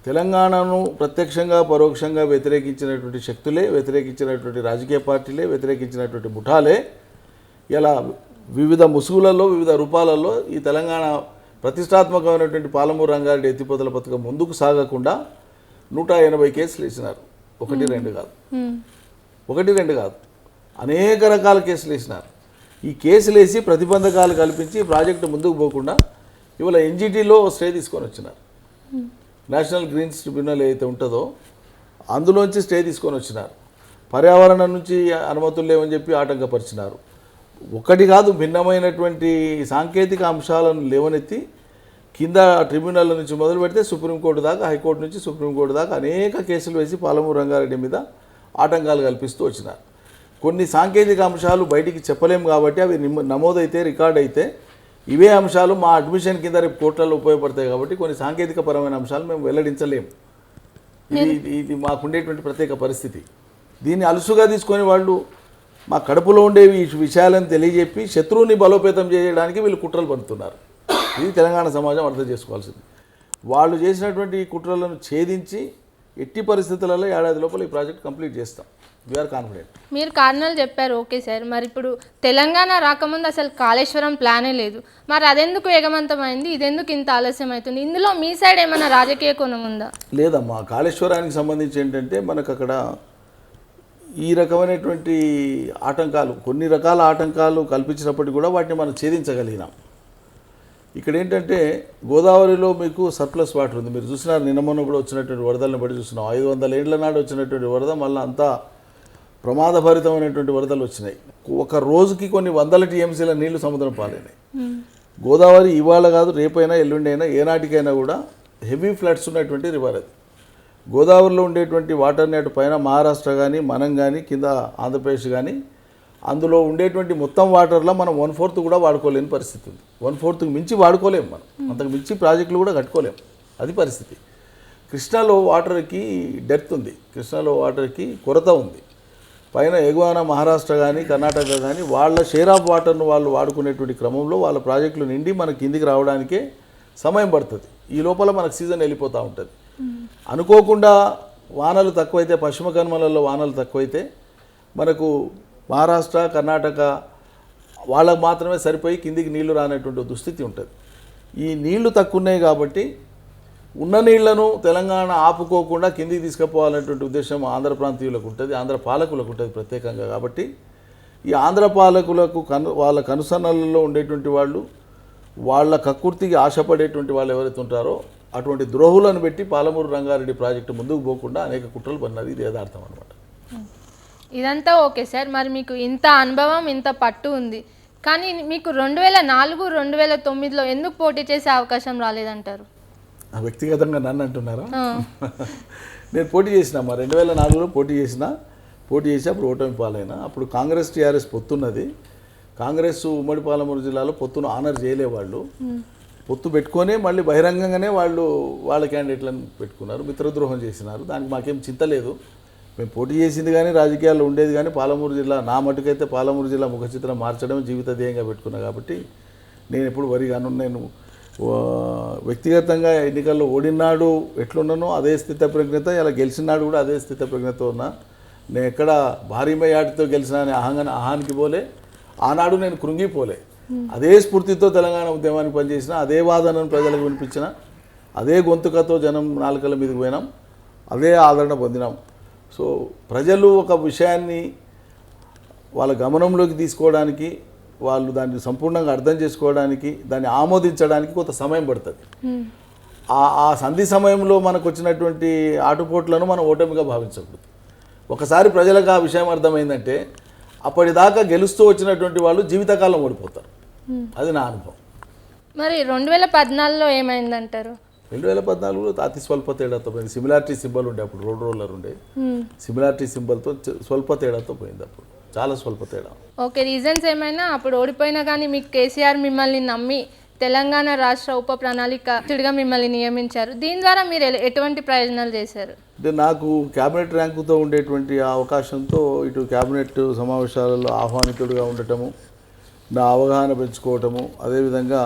తెలంగాణను ప్రత్యక్షంగా పరోక్షంగా వ్యతిరేకించినటువంటి శక్తులే, వ్యతిరేకించినటువంటి రాజకీయ పార్టీలే, వ్యతిరేకించినటువంటి ముఠాలే ఇలా వివిధ ముసుగులలో, వివిధ రూపాలలో ఈ తెలంగాణ ప్రతిష్టాత్మకమైనటువంటి పాలమూరు రంగారెడ్డి ఎత్తిపోతల పథకం ముందుకు సాగకుండా 180 కేసులు వేసినారు. 1-2 కాదు, 1-2 కాదు, అనేక రకాల కేసులు వేసినారు. ఈ కేసులు వేసి ప్రతిబంధకాలు కల్పించి ప్రాజెక్టు ముందుకు పోకుండా ఇవాళ ఎన్జిటీలో స్టే తీసుకొని వచ్చినారు. నేషనల్ గ్రీన్స్ ట్రిబ్యునల్ ఏదైతే ఉంటుందో అందులోంచి స్టే తీసుకొని వచ్చినారు. పర్యావరణం నుంచి అనుమతులు లేవని చెప్పి ఆటంకపరిచినారు. ఒకటి కాదు, భిన్నమైనటువంటి సాంకేతిక అంశాలను లేవనెత్తి కింద ట్రిబ్యునల్ నుంచి మొదలు పెడితే సుప్రీంకోర్టు దాకా, హైకోర్టు నుంచి సుప్రీంకోర్టు దాకా అనేక కేసులు వేసి పాలమూరు రంగారెడ్డి మీద ఆటంకాలు కల్పిస్తూ వచ్చినారు. కొన్ని సాంకేతిక అంశాలు బయటికి చెప్పలేము కాబట్టి అవి నమోదైతే, రికార్డ్ అయితే ఇవే అంశాలు మా అడ్మిషన్ కింద రేపు కోర్టులలో ఉపయోగపడతాయి కాబట్టి కొన్ని సాంకేతిక పరమైన అంశాలు మేము వెల్లడించలేము. ఇది మాకుండేటువంటి ప్రత్యేక పరిస్థితి. దీన్ని అలుసుగా తీసుకొని వాళ్ళు మా కడుపులో ఉండే ఈ విషయాలను తెలియజెప్పి శత్రువుని బలోపేతం చేయడానికి వీళ్ళు కుట్రలు పడుతున్నారు. ఇది తెలంగాణ సమాజం అర్థం చేసుకోవాల్సింది. వాళ్ళు చేసినటువంటి ఈ కుట్రలను ఛేదించి ఎట్టి పరిస్థితులలో ఏడాది లోపల ఈ ప్రాజెక్ట్ కంప్లీట్ చేస్తాం. We're confident. మీరు కారణాలు చెప్పారు, ఓకే సార్. మరి ఇప్పుడు తెలంగాణ రాకముందు అసలు కాళేశ్వరం ప్లానే లేదు, మరి అదెందుకు వేగవంతమైంది, ఇదెందుకు ఇంత ఆలస్యం అవుతుంది? ఇందులో మీ సైడ్ ఏమైనా రాజకీయ కోణం ఉందా? లేదమ్మా, కాళేశ్వరానికి సంబంధించి ఏంటంటే మనకు అక్కడ ఈ రకమైనటువంటి ఆటంకాలు, కొన్ని రకాల ఆటంకాలు కల్పించినప్పటికీ కూడా వాటిని మనం ఛేదించగలిగినాం. ఇక్కడ ఏంటంటే గోదావరిలో మీకు సర్ప్లస్ వాటర్ ఉంది. మీరు చూసినారు, నిన్న మొన్న కూడా వచ్చినటువంటి వరదలను బట్టి చూస్తున్నాం. 500 ఏళ్ల నాడు వచ్చినటువంటి వరద మళ్ళీ అంతా ప్రమాదభరితమైనటువంటి వరదలు వచ్చినాయి. ఒక రోజుకి కొన్ని వందల టీఎంసీల నీళ్లు సముద్రం పాలైనాయి. గోదావరి ఇవాళ కాదు, రేపైనా ఎల్లుండి అయినా ఏనాటికైనా కూడా హెవీ ఫ్లడ్స్ ఉన్నటువంటి రివర్ అది. గోదావరిలో ఉండేటువంటి వాటర్ని అటు పైన మహారాష్ట్ర కానీ, మనం కానీ, కింద ఆంధ్రప్రదేశ్ కానీ, అందులో ఉండేటువంటి మొత్తం వాటర్లో మనం 1/4 కూడా వాడుకోలేని పరిస్థితి ఉంది. 1/4కి మించి వాడుకోలేము మనం, అంతకు మించి ప్రాజెక్టులు కూడా కట్టుకోలేము, అది పరిస్థితి. కృష్ణాలో వాటర్కి డెప్త్ ఉంది, కృష్ణాలో వాటర్కి కొరత ఉంది. పైన ఎగువన మహారాష్ట్ర కానీ, కర్ణాటక కానీ వాళ్ళ షేర్ ఆఫ్ వాటర్ను వాళ్ళు వాడుకునేటువంటి క్రమంలో వాళ్ళ ప్రాజెక్టులు నిండి మనకి కిందికి రావడానికే సమయం పడుతుంది. ఈ లోపల మనకు సీజన్ వెళ్ళిపోతూ ఉంటుంది. అనుకోకుండా వానలు తక్కువైతే, పశ్చిమ కనుమలలో వానలు తక్కువైతే మనకు మహారాష్ట్ర, కర్ణాటక వాళ్ళకు మాత్రమే సరిపోయి కిందికి నీళ్లు రానటువంటి దుస్థితి ఉంటుంది. ఈ నీళ్లు తక్కువ ఉన్నాయి కాబట్టి ఉన్న నీళ్లను తెలంగాణ ఆపుకోకుండా కిందికి తీసుకుపోవాలనేటువంటి ఉద్దేశం ఆంధ్ర ప్రాంతీయులకు ఉంటుంది, ఆంధ్ర పాలకులకు ఉంటుంది ప్రత్యేకంగా. కాబట్టి ఈ ఆంధ్ర పాలకులకు వాళ్ళ కనుసన్నలలో ఉండేటువంటి వాళ్ళు, వాళ్ళ కక్కుర్తికి ఆశపడేటువంటి వాళ్ళు ఎవరైతే ఉంటారో అటువంటి ద్రోహులను పెట్టి పాలమూరు రంగారెడ్డి ప్రాజెక్టు ముందుకు పోకుండా అనేక కుట్రలు పడినది. ఇది యథార్థం అనమాట. ఇదంతా ఓకే సార్. మరి మీకు ఇంత అనుభవం, ఇంత పట్టు ఉంది, కానీ మీకు 2004, 2009లో ఎందుకు పోటీ చేసే అవకాశం రాలేదంటారు? వ్యక్తిగతంగా నన్ను అంటున్నారా? నేను పోటీ చేసిన 2004లో పోటీ చేసి అప్పుడు ఓటమి పాలైనా. అప్పుడు కాంగ్రెస్ టీఆర్ఎస్ పొత్తున్నది. కాంగ్రెస్ ఉమ్మడి పాలమూరు జిల్లాలో పొత్తును ఆనర్ చేయలే. వాళ్ళు పొత్తు పెట్టుకొనే మళ్ళీ బహిరంగంగానే వాళ్ళ క్యాండిడేట్లను పెట్టుకున్నారు, మిత్రద్రోహం చేసినారు. దానికి మాకేం చింత లేదు. మేము పోటీ చేసింది కానీ రాజకీయాల్లో ఉండేది కానీ పాలమూరు జిల్లా, నా మటుకైతే పాలమూరు జిల్లా ముఖ చిత్రం మార్చడం జీవిత ధ్యేయంగా పెట్టుకున్నా. కాబట్టి నేను ఎప్పుడు వరిగాను. నేను వ్యక్తిగతంగా ఎన్నికల్లో ఓడినాడు ఎట్లున్నానో అదే స్థితప్రజ్ఞత, ఇలా గెలిచినాడు కూడా అదే స్థితప్రజ్ఞతో ఉన్నా. నేను ఎక్కడ భారీ మేయాటితో గెలిచినా అని అహానికి పోలే, ఆనాడు నేను కృంగిపోలే. అదే స్ఫూర్తితో తెలంగాణ ఉద్యమానికి పనిచేసిన, అదే వాదనను ప్రజలకు వినిపించిన, అదే గొంతుకతో జనం నాలుకల మీదకి పోయినాం, అదే ఆదరణ పొందినాం. సో ప్రజలు ఒక విషయాన్ని వాళ్ళ గమనంలోకి తీసుకోవడానికి, వాళ్ళు దాన్ని సంపూర్ణంగా అర్థం చేసుకోవడానికి, దాన్ని ఆమోదించడానికి కొంత సమయం పడుతుంది. ఆ సంధి సమయంలో మనకు వచ్చినటువంటి ఆటుపోట్లను మనం ఓటమిగా భావించకూడదు. ఒకసారి ప్రజలకు ఆ విషయం అర్థమైందంటే అప్పటిదాకా గెలుస్తూ వచ్చినటువంటి వాళ్ళు జీవితకాలం ఓడిపోతారు. అది నా అనుభవం. మరి 2014లో ఏమైందంటారు? 2014లో అతి స్వల్ప తేడాతో పోయింది. సిమిలారిటీ సింబల్ ఉండే, అప్పుడు రోడ్ రోలర్ ఉండే, సిమిలారిటీ సింబల్తో స్వల్ప తేడాతో పోయింది. అప్పుడు చాలా స్వల్ప తేడా. ఓకే, రీజన్స్ ఏమైనా అప్పుడు ఓడిపోయినా కానీ మీకు కేసీఆర్ మిమ్మల్ని నమ్మి తెలంగాణ రాష్ట్ర ఉప ప్రణాళికగా మిమ్మల్ని నియమించారు. దీని ద్వారా మీరు ఎటువంటి ప్రయోజనాలు చేశారు? అంటే నాకు క్యాబినెట్ ర్యాంకుతో ఉండేటువంటి ఆ అవకాశంతో ఇటు క్యాబినెట్ సమావేశాలలో ఆహ్వానితుడిగా ఉండటము, నా అవగాహన పెంచుకోవటము, అదేవిధంగా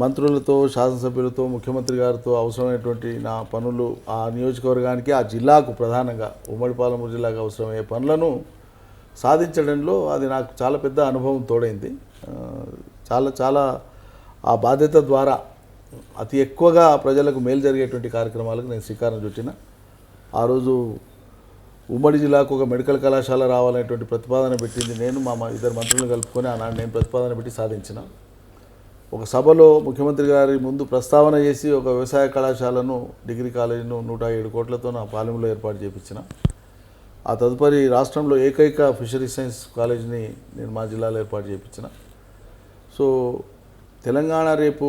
మంత్రులతో, శాసనసభ్యులతో, ముఖ్యమంత్రి గారితో అవసరమైనటువంటి నా పనులు ఆ నియోజకవర్గానికి, ఆ జిల్లాకు, ప్రధానంగా ఉమ్మడి పాలమూరు జిల్లాకు అవసరమయ్యే పనులను సాధించడంలో అది నాకు చాలా పెద్ద అనుభవం తోడైంది. చాలా ఆ బాధ్యత ద్వారా అతి ఎక్కువగా ప్రజలకు మేలు జరిగేటువంటి కార్యక్రమాలకు నేను శ్రీకారం చుట్టిన. ఆ రోజు ఉమ్మడి జిల్లాకు ఒక మెడికల్ కళాశాల రావాలనేటువంటి ప్రతిపాదన పెట్టింది నేను, మా ఇద్దరు మంత్రులను కలుపుకొని ఆనాడు నేను ప్రతిపాదన పెట్టి సాధించిన. ఒక సభలో ముఖ్యమంత్రి గారి ముందు ప్రస్తావన చేసి ఒక వ్యవసాయ కళాశాలను, డిగ్రీ కాలేజీను 107 కోట్లతో నా పాలెంలో ఏర్పాటు చేయించిన. ఆ తదుపరి రాష్ట్రంలో ఏకైక ఫిషరీస్ సైన్స్ కాలేజీని నేను మా జిల్లాలో ఏర్పాటు చేయించిన. సో తెలంగాణ రేపు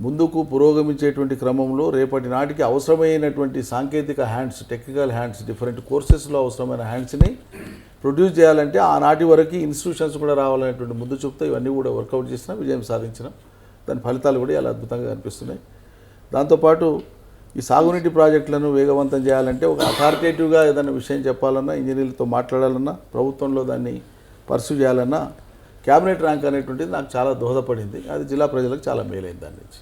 ముందుకు పురోగమించేటువంటి క్రమంలో రేపటి నాటికి అవసరమైనటువంటి సాంకేతిక హ్యాండ్స్, టెక్నికల్ హ్యాండ్స్, డిఫరెంట్ కోర్సెస్లో అవసరమైన హ్యాండ్స్ని ప్రొడ్యూస్ చేయాలంటే ఆనాటి వరకు ఇన్స్టిట్యూషన్స్ కూడా రావాలనేటువంటి ముందు చూపుతో ఇవన్నీ కూడా వర్కౌట్ చేసిన, విజయం సాధించిన. దాని ఫలితాలు కూడా ఇలా అద్భుతంగా కనిపిస్తున్నాయి. దాంతోపాటు ఈ సాగునీటి ప్రాజెక్టులను వేగవంతం చేయాలంటే ఒక అథారిటేటివ్గా ఏదైనా విషయం చెప్పాలన్నా, ఇంజనీర్లతో మాట్లాడాలన్నా, ప్రభుత్వంలో దాన్ని పర్సూ చేయాలన్నా క్యాబినెట్ ర్యాంక్ అనేటువంటిది నాకు చాలా దోహదపడింది. అది జిల్లా ప్రజలకు చాలా మేలైంది. దాని నుంచి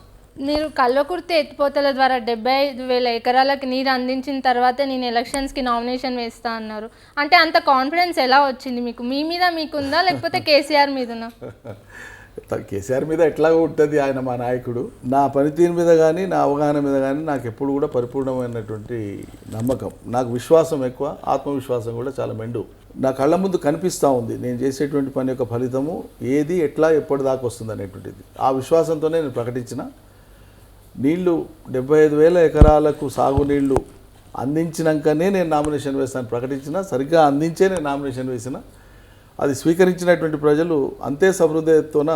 మీరు కల్వకుర్తి ఎత్తిపోతల ద్వారా 75,000 ఎకరాలకు నీరు అందించిన తర్వాతే నేను ఎలక్షన్స్కి నామినేషన్ వేస్తా అన్నారు. అంటే అంత కాన్ఫిడెన్స్ ఎలా వచ్చింది మీకు? మీ మీద మీకుందా లేకపోతే కేసీఆర్ మీదనా? కేసీఆర్ మీద ఎట్లాగో ఉంటుంది, ఆయన మా నాయకుడు. నా పనితీరు మీద కానీ, నా అవగాహన మీద కానీ నాకు ఎప్పుడు కూడా పరిపూర్ణమైనటువంటి నమ్మకం, నాకు విశ్వాసం ఎక్కువ, ఆత్మవిశ్వాసం కూడా చాలా మెండు. నా కళ్ళ ముందు కనిపిస్తూ ఉంది నేను చేసేటువంటి పని యొక్క ఫలితము ఏది, ఎట్లా, ఎప్పటిదాకా వస్తుంది అనేటువంటిది. ఆ విశ్వాసంతోనే నేను ప్రకటించిన. నీళ్లు 75,000 ఎకరాలకు సాగునీళ్లు అందించినాకనే నేను నామినేషన్ వేస్తాను ప్రకటించిన. సరిగ్గా అందించే నేను నామినేషన్ వేసిన. అది స్వీకరించినటువంటి ప్రజలు అంతే సహృదయతోన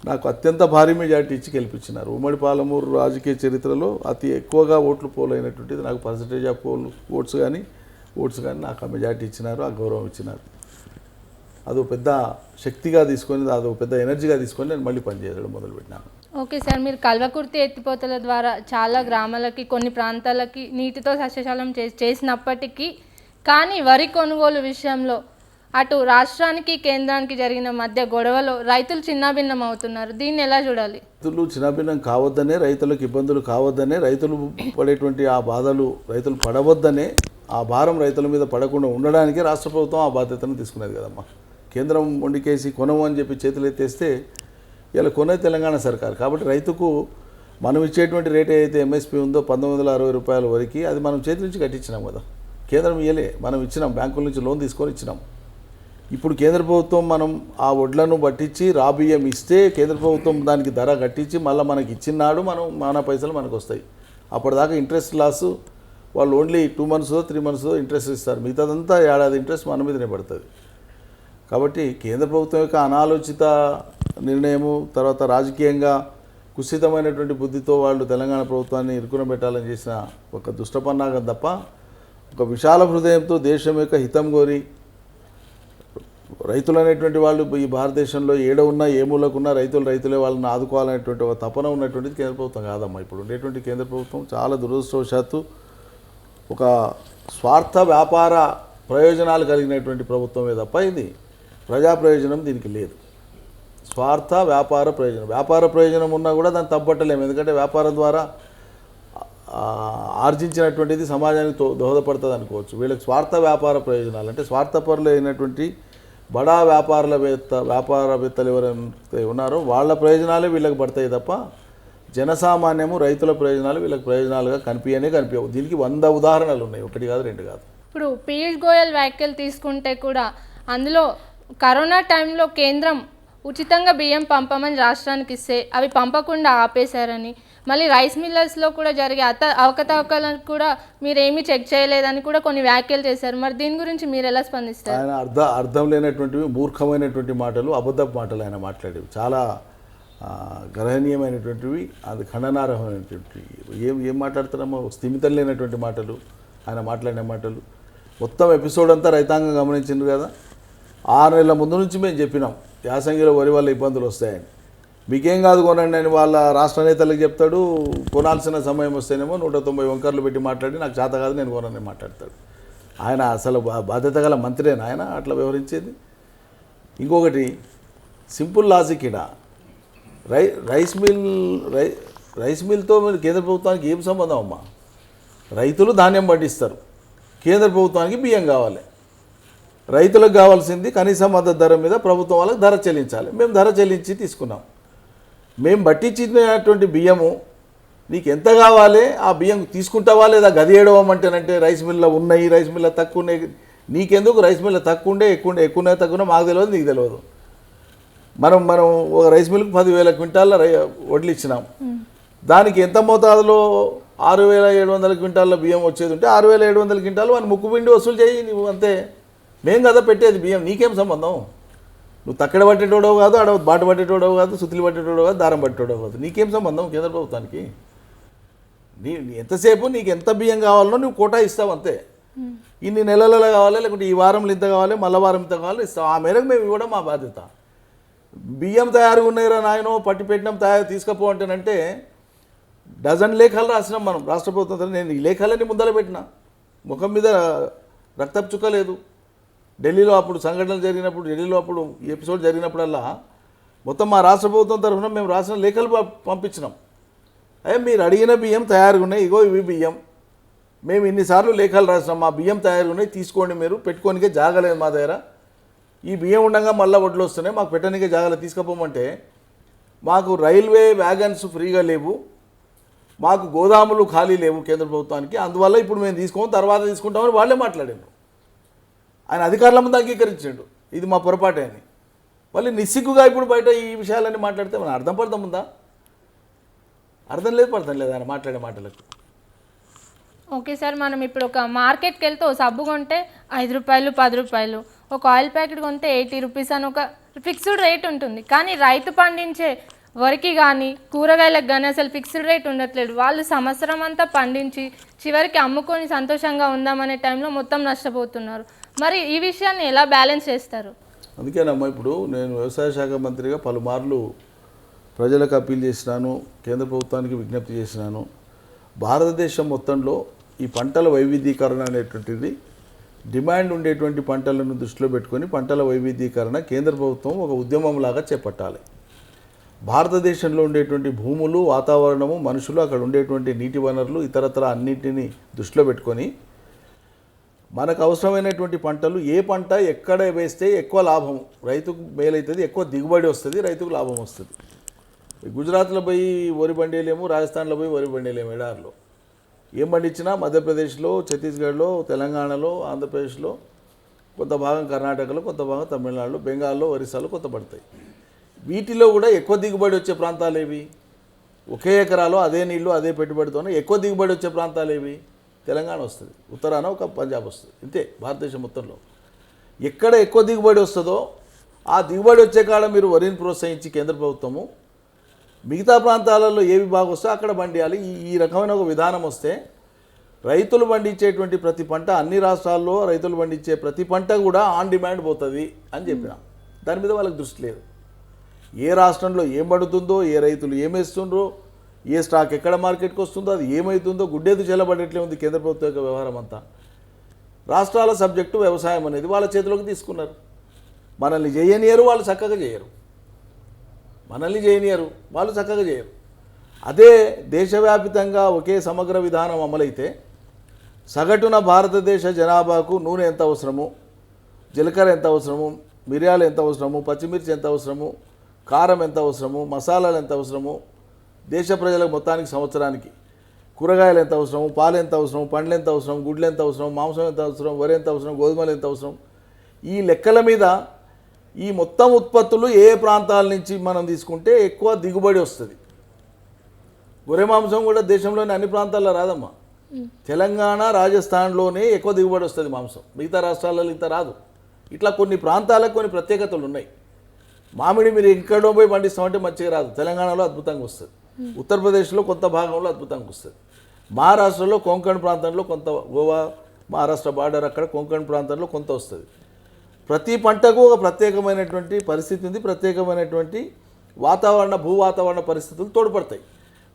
నాకు అత్యంత భారీ మెజార్టీ ఇచ్చి గెలిపించినారు. ఉమ్మడి పాలమూరు రాజకీయ చరిత్రలో అతి ఎక్కువగా ఓట్లు పోలైనటువంటిది నాకు పర్సంటేజ్ ఆఫ్ ఓట్స్ కానీ నాకు ఆ మెజార్టీ ఇచ్చినారు, ఆ గౌరవం ఇచ్చినారు. అదో పెద్ద శక్తిగా తీసుకొని, అదో పెద్ద ఎనర్జీగా తీసుకొని నేను మళ్ళీ పనిచేయడం మొదలుపెట్టినాను. ఓకే సార్, మీరు కల్వకుర్తి ఎత్తిపోతల ద్వారా చాలా గ్రామాలకి, కొన్ని ప్రాంతాలకి నీటితో సస్యశాలం చేసినప్పటికీ కానీ వరి కొనుగోలు విషయంలో అటు రాష్ట్రానికి కేంద్రానికి జరిగిన మధ్య గొడవలో రైతులు చిన్నాభిన్నం అవుతున్నారు. దీన్ని ఎలా చూడాలి? రైతులు చిన్నాభిన్నం కావద్దనే, రైతులకు ఇబ్బందులు కావద్దనే, రైతులు పడేటువంటి ఆ బాధలు రైతులు పడవద్దనే, ఆ భారం రైతుల మీద పడకుండా ఉండడానికి రాష్ట్ర ప్రభుత్వం ఆ బాధ్యతను తీసుకునేది కదమ్మా. కేంద్రం మొండికేసి కొనము అని చెప్పి చేతులు ఎత్తేస్తే ఇలా కొనే తెలంగాణ సర్కార్. కాబట్టి రైతుకు మనం ఇచ్చేటువంటి రేట్ ఏదైతే ఎంఎస్పి ఉందో 1960 రూపాయల వరకు అది మనం చేతి నుంచి కట్టించినాం కదా. కేంద్రం ఇయ్యలే, మనం ఇచ్చినాం, బ్యాంకుల నుంచి లోన్ తీసుకొని ఇచ్చినాం. ఇప్పుడు కేంద్ర ప్రభుత్వం మనం ఆ వడ్లను పట్టించి రాబియ్యం ఇస్తే కేంద్ర ప్రభుత్వం దానికి ధర కట్టించి మళ్ళీ మనకి ఇచ్చినాడు, మన పైసలు మనకు వస్తాయి. అప్పటిదాకా ఇంట్రెస్ట్ లాసు వాళ్ళు ఓన్లీ 2 months 3 months ఇంట్రెస్ట్ ఇస్తారు, మిగతాదంతా ఏడాది ఇంట్రెస్ట్ మన మీదనే పడుతుంది. కాబట్టి కేంద్ర ప్రభుత్వం యొక్క అనాలోచిత నిర్ణయము, తర్వాత రాజకీయంగా కుసితమైనటువంటి బుద్ధితో వాళ్ళు తెలంగాణ ప్రభుత్వాన్ని ఇరుకునబెట్టాలని చేసిన ఒక దుష్టపన్నాగం తప్ప ఒక విశాల హృదయంతో దేశం యొక్క హితం కోరి రైతులు అనేటువంటి వాళ్ళు ఈ భారతదేశంలో ఏడ ఉన్నా ఏ మూలకున్నా రైతులే వాళ్ళని ఆదుకోవాలనేటువంటి ఒక తపన ఉన్నటువంటిది కేంద్ర ప్రభుత్వం కాదమ్మా. ఇప్పుడు ఉండేటువంటి కేంద్ర ప్రభుత్వం చాలా దురదృష్టవశాత్తు ఒక స్వార్థ వ్యాపార ప్రయోజనాలు కలిగినటువంటి ప్రభుత్వమే తప్ప ఇది ప్రజా ప్రయోజనం దీనికి లేదు. స్వార్థ వ్యాపార ప్రయోజనం ఉన్నా కూడా దాన్ని తప్పట్టలేము. ఎందుకంటే వ్యాపారం ద్వారా ఆర్జించినటువంటిది సమాజానికి దోహదపడుతుంది అనుకోవచ్చు. వీళ్ళకి స్వార్థ వ్యాపార ప్రయోజనాలు అంటే స్వార్థపరులు అయినటువంటి బడా వ్యాపారవేత్తలు ఎవరైతే ఉన్నారో వాళ్ళ ప్రయోజనాలే వీళ్ళకి పడతాయి తప్ప జనసామాన్యము రైతుల ప్రయోజనాలు వీళ్ళకి ప్రయోజనాలుగా కనిపించవు. దీనికి 100 ఉదాహరణలు ఉన్నాయి, 1 కాదు 2 కాదు. ఇప్పుడు పీయూష్ గోయల్ వ్యాఖ్యలు తీసుకుంటే కూడా అందులో కరోనా టైంలో కేంద్రం ఉచితంగా బియ్యం పంపమని రాష్ట్రానికి ఇస్తే అవి పంపకుండా ఆపేశారని, మళ్ళీ రైస్ మిల్లర్స్లో కూడా జరిగే అవకతవకలను కూడా మీరేమీ చెక్ చేయలేదని కూడా కొన్ని వ్యాఖ్యలు చేశారు. మరి దీని గురించి మీరు ఎలా స్పందిస్తారు? ఆయన అర్థం లేనటువంటివి, మూర్ఖమైనటువంటి మాటలు, అబద్ధపు మాటలు ఆయన మాట్లాడేవి చాలా గర్హనీయమైనటువంటివి, అది ఖండనార్హమైనటువంటివి. ఏం మాట్లాడుతున్నామో స్థిమితం లేనటువంటి మాటలు ఆయన మాట్లాడిన మాటలు. మొత్తం ఎపిసోడ్ అంతా రైతాంగం గమనించింది కదా. 6 నెలల ముందు నుంచి మేము చెప్పినాం యాసంగిలో వరి వల్ల ఇబ్బందులు వస్తాయని. మీకేం కాదు కొనండి అని వాళ్ళ రాష్ట్ర నేతలకు చెప్తాడు. కొనాల్సిన సమయం వస్తేనేమో 190 వంకర్లు పెట్టి మాట్లాడి నాకు చేత కాదు నేను కొనని మాట్లాడతాడు. ఆయన అసలు బాధ్యత గల మంత్రేనా ఆయన అట్లా వ్యవహరించేది? ఇంకొకటి సింపుల్ లాజిక్ ఇడ రైస్ మిల్తో మీరు కేంద్ర ప్రభుత్వానికి ఏం సంబంధం అమ్మా? రైతులు ధాన్యం పండిస్తారు, కేంద్ర ప్రభుత్వానికి బియ్యం కావాలి. రైతులకు కావాల్సింది కనీస మద్దతు ధర మీద ప్రభుత్వం వాళ్ళకి ధర చెల్లించాలి. మేము ధర చెల్లించి తీసుకున్నాం. మేము పట్టించినటువంటి బియ్యము నీకు ఎంత కావాలి ఆ బియ్యం తీసుకుంటావా లేదా గదియడమంటేనంటే రైస్ మిల్లో ఉన్నాయి, రైస్ మిల్ల తక్కువ ఉన్నాయి. నీకెందుకు రైస్ మిల్ల తక్కువ ఉండే ఎక్కువ తక్కువ మాకు తెలియదు, నీకు తెలియదు. మనం ఒక రైస్ మిల్కి 10,000 క్వింటాల వడ్లు ఇచ్చినాం. దానికి ఎంత మోతాదులో 6,700 క్వింటాల బియ్యం వచ్చేది ఉంటే 6,700 క్వింటాలు వాడిని ముక్కుపిండి వసూలు చేయి నువ్వు, అంతే. మేం కదా పెట్టేది బియ్యం, నీకేం సంబంధం? నువ్వు తక్కడ పట్టేటోడవు కాదు, బాట పట్టేటోడవు కాదు, సుత్తులు పట్టేటోడవు కాదు, దారం పట్టేటోడవు కాదు. నీకేం సంబంధం కేంద్ర ప్రభుత్వానికి? ఎంతసేపు నీకు ఎంత బియ్యం కావాలనో నువ్వు కోటా ఇస్తావు అంతే. ఇన్ని నెలలలో కావాలి, లేకుంటే ఈ వారంలో ఇంత కావాలి, మళ్ళీ వారం ఇంత కావాలి ఇస్తావు. ఆ మేరకు మేము ఇవ్వడం మా బాధ్యత. బియ్యం తయారుగా ఉన్నాయిరా నాయనో పట్టి పెట్టినాం తీసుకపో అంటేనంటే డజన్ లేఖలు రాసినాం మనం రాష్ట్ర ప్రభుత్వం. నేను ఈ లేఖలన్నీ ముందర పెట్టిన, ముఖం మీద రక్తపు చుక్క లేదు. ఢిల్లీలో అప్పుడు సంఘటనలు జరిగినప్పుడు, ఢిల్లీలో అప్పుడు ఈ ఎపిసోడ్ జరిగినప్పుడల్లా మొత్తం మా రాష్ట్ర ప్రభుత్వం తరఫున మేము రాసిన లేఖలు పంపించినాం. మీరు అడిగిన బియ్యం తయారుగా ఉన్నాయి, ఇగో ఇవి బియ్యం, మేము ఇన్నిసార్లు లేఖలు రాసినాం, మా బియ్యం తయారుగా ఉన్నాయి, తీసుకోండి, మీరు పెట్టుకోనికే జాగలేదు మా దగ్గర, ఈ బియ్యం ఉండగా మళ్ళీ వడ్లు వస్తున్నాయి, మాకు పెట్టడానికే జాగలేదు తీసుకుపోమంటే మాకు రైల్వే వ్యాగన్స్ ఫ్రీగా లేవు, మాకు గోదాములు ఖాళీ లేవు కేంద్ర ప్రభుత్వానికి, అందువల్ల ఇప్పుడు మేము తీసుకోము తర్వాత తీసుకుంటామని వాళ్ళే మాట్లాడారు. ఆయన అధికారుల ముందు అంగీకరించాడు ఇది మా పొరపాటే అని. మళ్ళీ నిస్సిగ్గుగా ఇప్పుడు బయట ఈ విషయాలన్నీ మాట్లాడితే మన అర్థం ఉందా? అర్థం లేదు ఆయన మాట్లాడే మాటలకు. ఓకే సార్, మనం ఇప్పుడు ఒక మార్కెట్కి వెళ్తే ఒక సబ్బు కొంటే 5 రూపాయలు 10 రూపాయలు, ఒక ఆయిల్ ప్యాకెట్ కొంటే 80 రూపీస్ అని ఒక ఫిక్స్డ్ రేట్ ఉంటుంది. కానీ రైతు పండించే వరికి కానీ కూరగాయలకు కానీ అసలు ఫిక్స్డ్ రేట్ ఉండట్లేదు. వాళ్ళు సంవత్సరం అంతా పండించి చివరికి అమ్ముకొని సంతోషంగా ఉందామనే టైంలో మొత్తం నష్టపోతున్నారు. మరి ఈ విషయాన్ని ఎలా బ్యాలెన్స్ చేస్తారు? అందుకేనమ్మా ఇప్పుడు నేను వ్యవసాయ శాఖ మంత్రిగా పలుమార్లు ప్రజలకు అప్పీల్ చేసినాను, కేంద్ర ప్రభుత్వానికి విజ్ఞప్తి చేసినాను. భారతదేశం మొత్తంలో ఈ పంటల వైవిధ్యీకరణ అనేటువంటిది డిమాండ్ ఉండేటువంటి పంటలను దృష్టిలో పెట్టుకొని పంటల వైవిధ్యీకరణ కేంద్ర ప్రభుత్వం ఒక ఉద్యమంలాగా చేపట్టాలి. భారతదేశంలో ఉండేటువంటి భూములు, వాతావరణము, మనుషులు, అక్కడ ఉండేటువంటి నీటి వనరులు ఇతరత్ర అన్నింటినీ దృష్టిలో పెట్టుకొని మనకు అవసరమైనటువంటి పంటలు ఏ పంట ఎక్కడ వేస్తే ఎక్కువ లాభం రైతుకు మేలవుతుంది, ఎక్కువ దిగుబడి వస్తుంది, రైతుకు లాభం వస్తుంది. గుజరాత్లో పోయి వరి పండియలేము, రాజస్థాన్లో పోయి వరి పండియలేము. ఎడారిలో ఏం పండించినా మధ్యప్రదేశ్లో, ఛత్తీస్గఢ్లో, తెలంగాణలో, ఆంధ్రప్రదేశ్లో, కొంత భాగం కర్ణాటకలో, కొంత భాగం తమిళనాడులో, బెంగాల్లో, ఒరిస్సాలో కొంత పడతాయి. వీటిలో కూడా ఎక్కువ దిగుబడి వచ్చే ప్రాంతాలు ఏవి? ఒకే ఎకరాలో అదే నీళ్లు అదే పెట్టుబడితోనే ఎక్కువ దిగుబడి వచ్చే ప్రాంతాలు ఏవి? తెలంగాణ వస్తుంది, ఉత్తరాన ఒక పంజాబ్ వస్తుంది. ఇంతే భారతదేశం మొత్తంలో ఎక్కడ ఎక్కువ దిగుబడి వస్తుందో ఆ దిగుబడి వచ్చే కాడ మీరు వరిని ప్రోత్సహించి కేంద్ర ప్రభుత్వము మిగతా ప్రాంతాలలో ఏవి బాగా వస్తే అక్కడ పండియాలి. ఈ రకమైన ఒక విధానం వస్తే రైతులు పండించేటువంటి ప్రతి పంట, అన్ని రాష్ట్రాల్లో రైతులు పండించే ప్రతి పంట కూడా ఆన్ డిమాండ్ పోతుంది అని చెప్పిన. దాని మీద వాళ్ళకి దృష్టి లేదు. ఏ రాష్ట్రంలో ఏం పడుతుందో, ఏ రైతులు ఏమేస్తుండ్రో, ఏ స్టాక్ ఎక్కడ మార్కెట్కి వస్తుందో, అది ఏమవుతుందో గుడ్డేది చెల్లబడేట్లే ఉంది కేంద్ర ప్రభుత్వ యొక్క వ్యవహారం అంతా. రాష్ట్రాల సబ్జెక్టు వ్యవసాయం అనేది వాళ్ళ చేతిలోకి తీసుకున్నారు. మనల్ని చేయనియరు, వాళ్ళు చక్కగా చేయరు. మనల్ని చేయనియరు, వాళ్ళు చక్కగా చేయరు. అదే దేశవ్యాపితంగా ఒకే సమగ్ర విధానం అమలైతే సగటున భారతదేశ జనాభాకు నూనె ఎంత అవసరము, జీలకర్ర ఎంత అవసరము, మిరియాలు ఎంత అవసరము, పచ్చిమిర్చి ఎంత అవసరము, కారం ఎంత అవసరము, మసాలాలు ఎంత అవసరము, దేశ ప్రజలకు మొత్తానికి సంవత్సరానికి కూరగాయలు ఎంత అవసరము, పాలు ఎంత అవసరం, పండ్లు ఎంత అవసరం, గుడ్లు ఎంత అవసరం, మాంసం ఎంత అవసరం, వరి ఎంత అవసరం, గోధుమలు ఎంత అవసరం, ఈ లెక్కల మీద ఈ మొత్తం ఉత్పత్తులు ఏ ప్రాంతాల నుంచి మనం తీసుకుంటే ఎక్కువ దిగుబడి వస్తుంది. గొర్రె మాంసం కూడా దేశంలోని అన్ని ప్రాంతాల్లో రాదమ్మా. తెలంగాణ, రాజస్థాన్లోనే ఎక్కువ దిగుబడి వస్తుంది మాంసం, మిగతా రాష్ట్రాలలో ఇంత రాదు. ఇట్లా కొన్ని ప్రాంతాలకు కొన్ని ప్రత్యేకతలు ఉన్నాయి. మామిడి మీరు ఎక్కడో పోయి పండిస్తామంటే మంచిగా రాదు, తెలంగాణలో అద్భుతంగా వస్తుంది. ఉత్తరప్రదేశ్లో కొంత భాగంలో అద్భుతంగా వస్తుంది. మహారాష్ట్రలో కొంకణ్ ప్రాంతంలో కొంత, గోవా మహారాష్ట్ర బార్డర్ అక్కడ కొంకణ్ ప్రాంతంలో కొంత వస్తుంది. ప్రతి పంటకు ఒక ప్రత్యేకమైనటువంటి పరిస్థితి ఉంది, ప్రత్యేకమైనటువంటి వాతావరణ భూ వాతావరణ పరిస్థితులు తోడ్పడతాయి.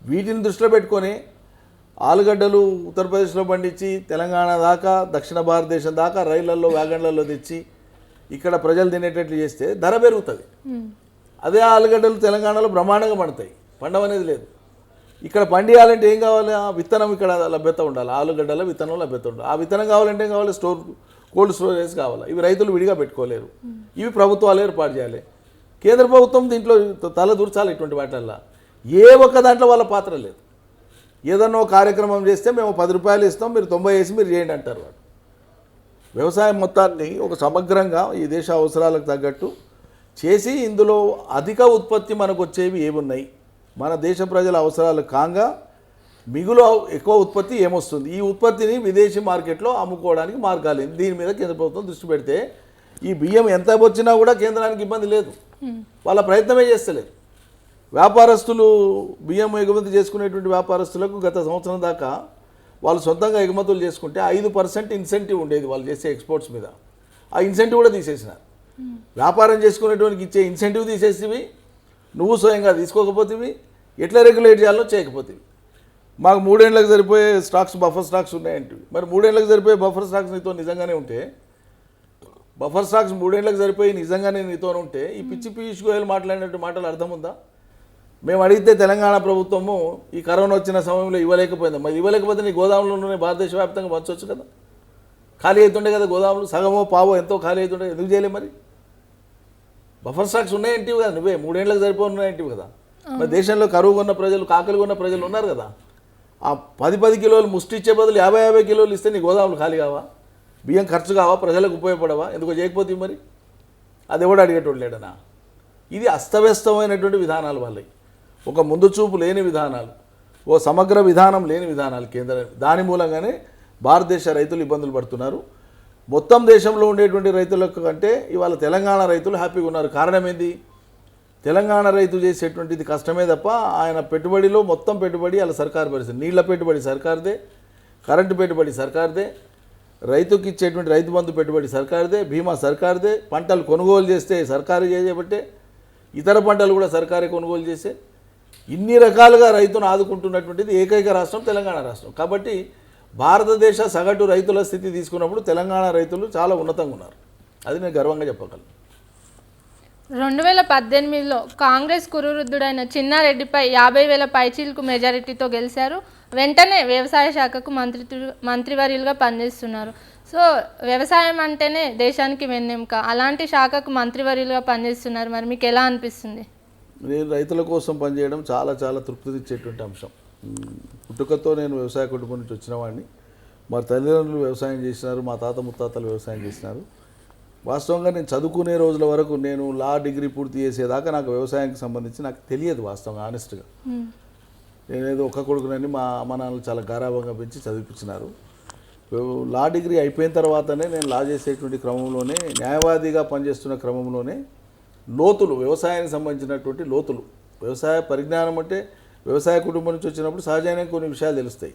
వీటిని దృష్టిలో పెట్టుకొని ఆలుగడ్డలు ఉత్తరప్రదేశ్లో పండించి తెలంగాణ దాకా, దక్షిణ భారతదేశం దాకా రైళ్లలో వ్యాగన్లలో తెచ్చి ఇక్కడ ప్రజలు తినేటట్లు చేస్తే ధర పెరుగుతుంది. అదే ఆలుగడ్డలు తెలంగాణలో బ్రహ్మాండంగా పండుతాయి, పండవనేది లేదు. ఇక్కడ పండియాలంటే ఏం కావాలి? ఆ విత్తనం ఇక్కడ లభ్యత ఉండాలి, ఆలుగడ్డల విత్తనం లభ్యత ఉండాలి. ఆ విత్తనం కావాలంటే ఏం కావాలి? కోల్డ్ స్టోరేజ్ కావాలి. ఇవి రైతులు విడిగా పెట్టుకోలేరు, ఇవి ప్రభుత్వాలు ఏర్పాటు చేయాలి. కేంద్ర ప్రభుత్వం దీంట్లో తల దూర్చాలి. ఇటువంటి వాటిల్లో ఏ ఒక్క దాంట్లో వాళ్ళ పాత్ర లేదు. ఏదన్నా కార్యక్రమం చేస్తే మేము 10 రూపాయలు ఇస్తాం, మీరు 90 వేసి మీరు చేయండి అంటారు. వాడు వ్యవసాయం మొత్తాన్ని ఒక సమగ్రంగా ఈ దేశ అవసరాలకు తగ్గట్టు చేసి ఇందులో అధిక ఉత్పత్తి మనకు వచ్చేవి ఏమున్నాయి, మన దేశ ప్రజల అవసరాలు కాగా మిగులు ఎక్కువ ఉత్పత్తి ఏమొస్తుంది, ఈ ఉత్పత్తిని విదేశీ మార్కెట్లో అమ్ముకోవడానికి మార్గాలు ఏంది, దీని మీద కేంద్ర ప్రభుత్వం దృష్టి పెడితే ఈ బియ్యం ఎంత వచ్చినా కూడా కేంద్రానికి ఇబ్బంది లేదు. వాళ్ళ ప్రయత్నమే చేస్తలేదు. వ్యాపారస్తులు బియ్యం ఎగుమతి చేసుకునేటువంటి వ్యాపారస్తులకు గత సంవత్సరం దాకా వాళ్ళు సొంతంగా ఎగుమతులు చేసుకుంటే 5% ఇన్సెంటివ్ ఉండేది వాళ్ళు చేసే ఎక్స్పోర్ట్స్ మీద. ఆ ఇన్సెంటివ్ కూడా తీసేసినారు. వ్యాపారం చేసుకునేటువంటి ఇచ్చే ఇన్సెంటివ్ తీసేసివి, నువ్వు స్వయంగా తీసుకోకపోతేవి, ఎట్లా రెగ్యులేట్ చేయాలో చేయకపోతేవి. మాకు 3 ఏళ్ళకి సరిపోయే స్టాక్స్, బఫర్ స్టాక్స్ ఉన్నాయంటివి. మరి 3 ఏళ్ళకి సరిపోయే బఫర్ స్టాక్స్ నీతో నిజంగానే ఉంటే, బఫర్ స్టాక్స్ 3 ఏళ్ళకి సరిపోయి నిజంగానే నీతో ఉంటే ఈ పిచ్చి పీయూష్ గోయల్ మాట్లాడినట్టు మాటలు అర్థం ఉందా? మేము అడిగితే తెలంగాణ ప్రభుత్వము ఈ కరోనా వచ్చిన సమయంలో ఇవ్వలేకపోయింది. మరి ఇవ్వలేకపోతే నీ గోదాములలోనే భారతదేశ వ్యాప్తంగా పంచవచ్చు కదా, ఖాళీ అవుతుండే కదా గోదాములు, సగమో పావో ఎంతో ఖాళీ అవుతుండే, ఎందుకు చేయలే? మరి బఫర్ స్టాక్స్ ఉన్నాయంటివి కదా, నువ్వే 3 ఏళ్ళకి సరిపోయినాయంటివి కదా. మరి దేశంలో కరువు ఉన్న ప్రజలు, కాకలు ఉన్న ప్రజలు ఉన్నారు కదా. ఆ 10 కిలోలు ముష్టి ఇచ్చే బదులు 50 కిలోలు ఇస్తే నీ గోదాములు ఖాళీ కావా? బియ్యం ఖర్చు కావా? ప్రజలకు ఉపయోగపడవా? ఎందుకో చేయకపోతే మరి అది ఎవడు అడిగేటోడు లేడనా? ఇది అస్తవ్యస్తమైనటువంటి విధానాలు వాళ్ళవి, ఒక ముందు చూపు లేని విధానాలు, ఓ సమగ్ర విధానం లేని విధానాలు కేంద్ర. దాని మూలంగానే భారతదేశ రైతులు ఇబ్బందులు పడుతున్నారు. మొత్తం దేశంలో ఉండేటువంటి రైతులకు కంటే ఇవాళ తెలంగాణ రైతులు హ్యాపీగా ఉన్నారు. కారణం ఏంది? తెలంగాణ రైతు చేసేటువంటిది కష్టమే తప్ప ఆయన పెట్టుబడిలో మొత్తం పెట్టుబడి అలా సర్కారు పరిస్థితి. నీళ్ల పెట్టుబడి సర్కారుదే, కరెంటు పెట్టుబడి సర్కారుదే, రైతుకి ఇచ్చేటువంటి రైతు బంధు పెట్టుబడి సర్కారుదే, బీమా సర్కారుదే, పంటలు కొనుగోలు చేస్తే సర్కారు చేయబట్టే, ఇతర పంటలు కూడా సర్కారే కొనుగోలు చేసే, ఇన్ని రకాలుగా రైతును ఆదుకుంటున్నటువంటిది ఏకైక రాష్ట్రం తెలంగాణ రాష్ట్రం. కాబట్టి భారతదేశ సగటు రైతుల స్థితి తీసుకున్నప్పుడు తెలంగాణ రైతులు చాలా ఉన్నతంగా ఉన్నారు. అది నేను గర్వంగా చెప్పగలను. 2018లో కాంగ్రెస్ కురువృద్ధుడైన చిన్నారెడ్డిపై 50,000 పైచీలకు మెజారిటీతో గెలిచారు. వెంటనే వ్యవసాయ శాఖకు మంత్రివర్యులుగా పనిచేస్తున్నారు. సో వ్యవసాయం అంటేనే దేశానికి వెన్నెముక, అలాంటి శాఖకు మంత్రివర్యులుగా పనిచేస్తున్నారు. మరి మీకు ఎలా అనిపిస్తుంది? నేను రైతుల కోసం పనిచేయడం చాలా చాలా తృప్తినిచ్చేటువంటి అంశం. పుట్టుకతో నేను వ్యవసాయ కుటుంబం నుంచి వచ్చిన వాడిని. మా తల్లిదండ్రులు వ్యవసాయం చేసినారు, మా తాత ముత్తాతలు వ్యవసాయం చేసినారు. వాస్తవంగా నేను చదువుకునే రోజుల వరకు, నేను లా డిగ్రీ పూర్తి చేసేదాకా నాకు వ్యవసాయానికి సంబంధించి నాకు తెలియదు వాస్తవంగా, ఆనెస్ట్గా. నేనేదో ఒక్క కొడుకునని మా అమ్మ నాన్నలు చాలా గారాభంగా పెంచి చదివించినారు. లా డిగ్రీ అయిపోయిన తర్వాతనే నేను లా చేసేటువంటి క్రమంలోనే, న్యాయవాదిగా పనిచేస్తున్న క్రమంలోనే లోతులు, వ్యవసాయానికి సంబంధించినటువంటి లోతులు, వ్యవసాయ పరిజ్ఞానం అంటే వ్యవసాయ కుటుంబం నుంచి వచ్చినప్పుడు సహజంగా కొన్ని విషయాలు తెలుస్తాయి.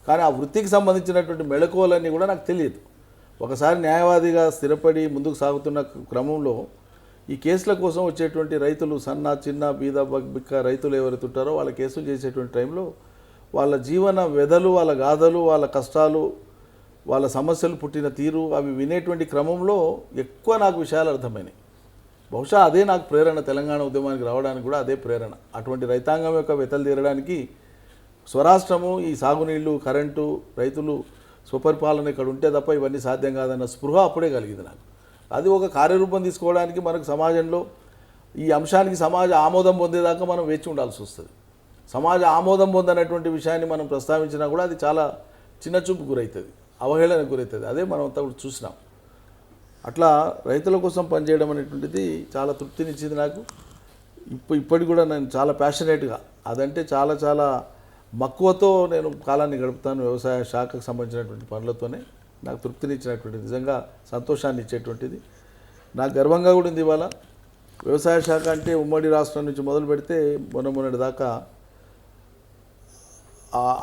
కానీ ఆ వృత్తికి సంబంధించినటువంటి మెళకువలన్నీ కూడా నాకు తెలియదు. ఒకసారి న్యాయవాదిగా స్థిరపడి ముందుకు సాగుతున్న క్రమంలో ఈ కేసుల కోసం వచ్చేటువంటి రైతులు, సన్న చిన్న బీద బిక్క రైతులు ఎవరైతే ఉంటారో వాళ్ళ కేసులు చేసేటువంటి టైంలో వాళ్ళ జీవన వ్యధలు, వాళ్ళ గాథలు, వాళ్ళ కష్టాలు, వాళ్ళ సమస్యలు పుట్టిన తీరు అవి వినేటువంటి క్రమంలో ఎక్కువ నాకు విషయాలు అర్థమైనాయి. బహుశా అదే నాకు ప్రేరణ, తెలంగాణ ఉద్యమానికి రావడానికి కూడా అదే ప్రేరణ. అటువంటి రైతాంగం యొక్క వ్యతలు తీరడానికి స్వరాష్ట్రము, ఈ సాగునీళ్ళు, కరెంటు, రైతులు స్వపరిపాలన ఇక్కడ ఉంటే తప్ప ఇవన్నీ సాధ్యం కాదన్న స్పృహ అప్పుడే కలిగింది నాకు. అది ఒక కార్యరూపం తీసుకోవడానికి మనకు సమాజంలో ఈ అంశానికి సమాజ ఆమోదం పొందేదాకా మనం వేచి ఉండాల్సి వస్తుంది. సమాజ ఆమోదం పొందనటువంటి విషయాన్ని మనం ప్రస్తావించినా కూడా అది చాలా చిన్నచూపు గురవుతుంది, అవహేళనకు గురవుతుంది. అదే మనం అంతా కూడా చూసినాం. అట్లా రైతుల కోసం పనిచేయడం అనేటువంటిది చాలా తృప్తినిచ్చింది నాకు. ఇప్పటికి కూడా నేను చాలా ప్యాషనేట్గా, అదంటే చాలా చాలా మక్కువతో నేను కాలాన్ని గడుపుతాను. వ్యవసాయ శాఖకు సంబంధించినటువంటి పనులతోనే నాకు తృప్తినిచ్చినటువంటిది, నిజంగా సంతోషాన్ని ఇచ్చేటువంటిది. నాకు గర్వంగా కూడా ఉంది ఇవాళ. వ్యవసాయ శాఖ అంటే ఉమ్మడి రాష్ట్రం నుంచి మొదలు పెడితే మొన్నటి దాకా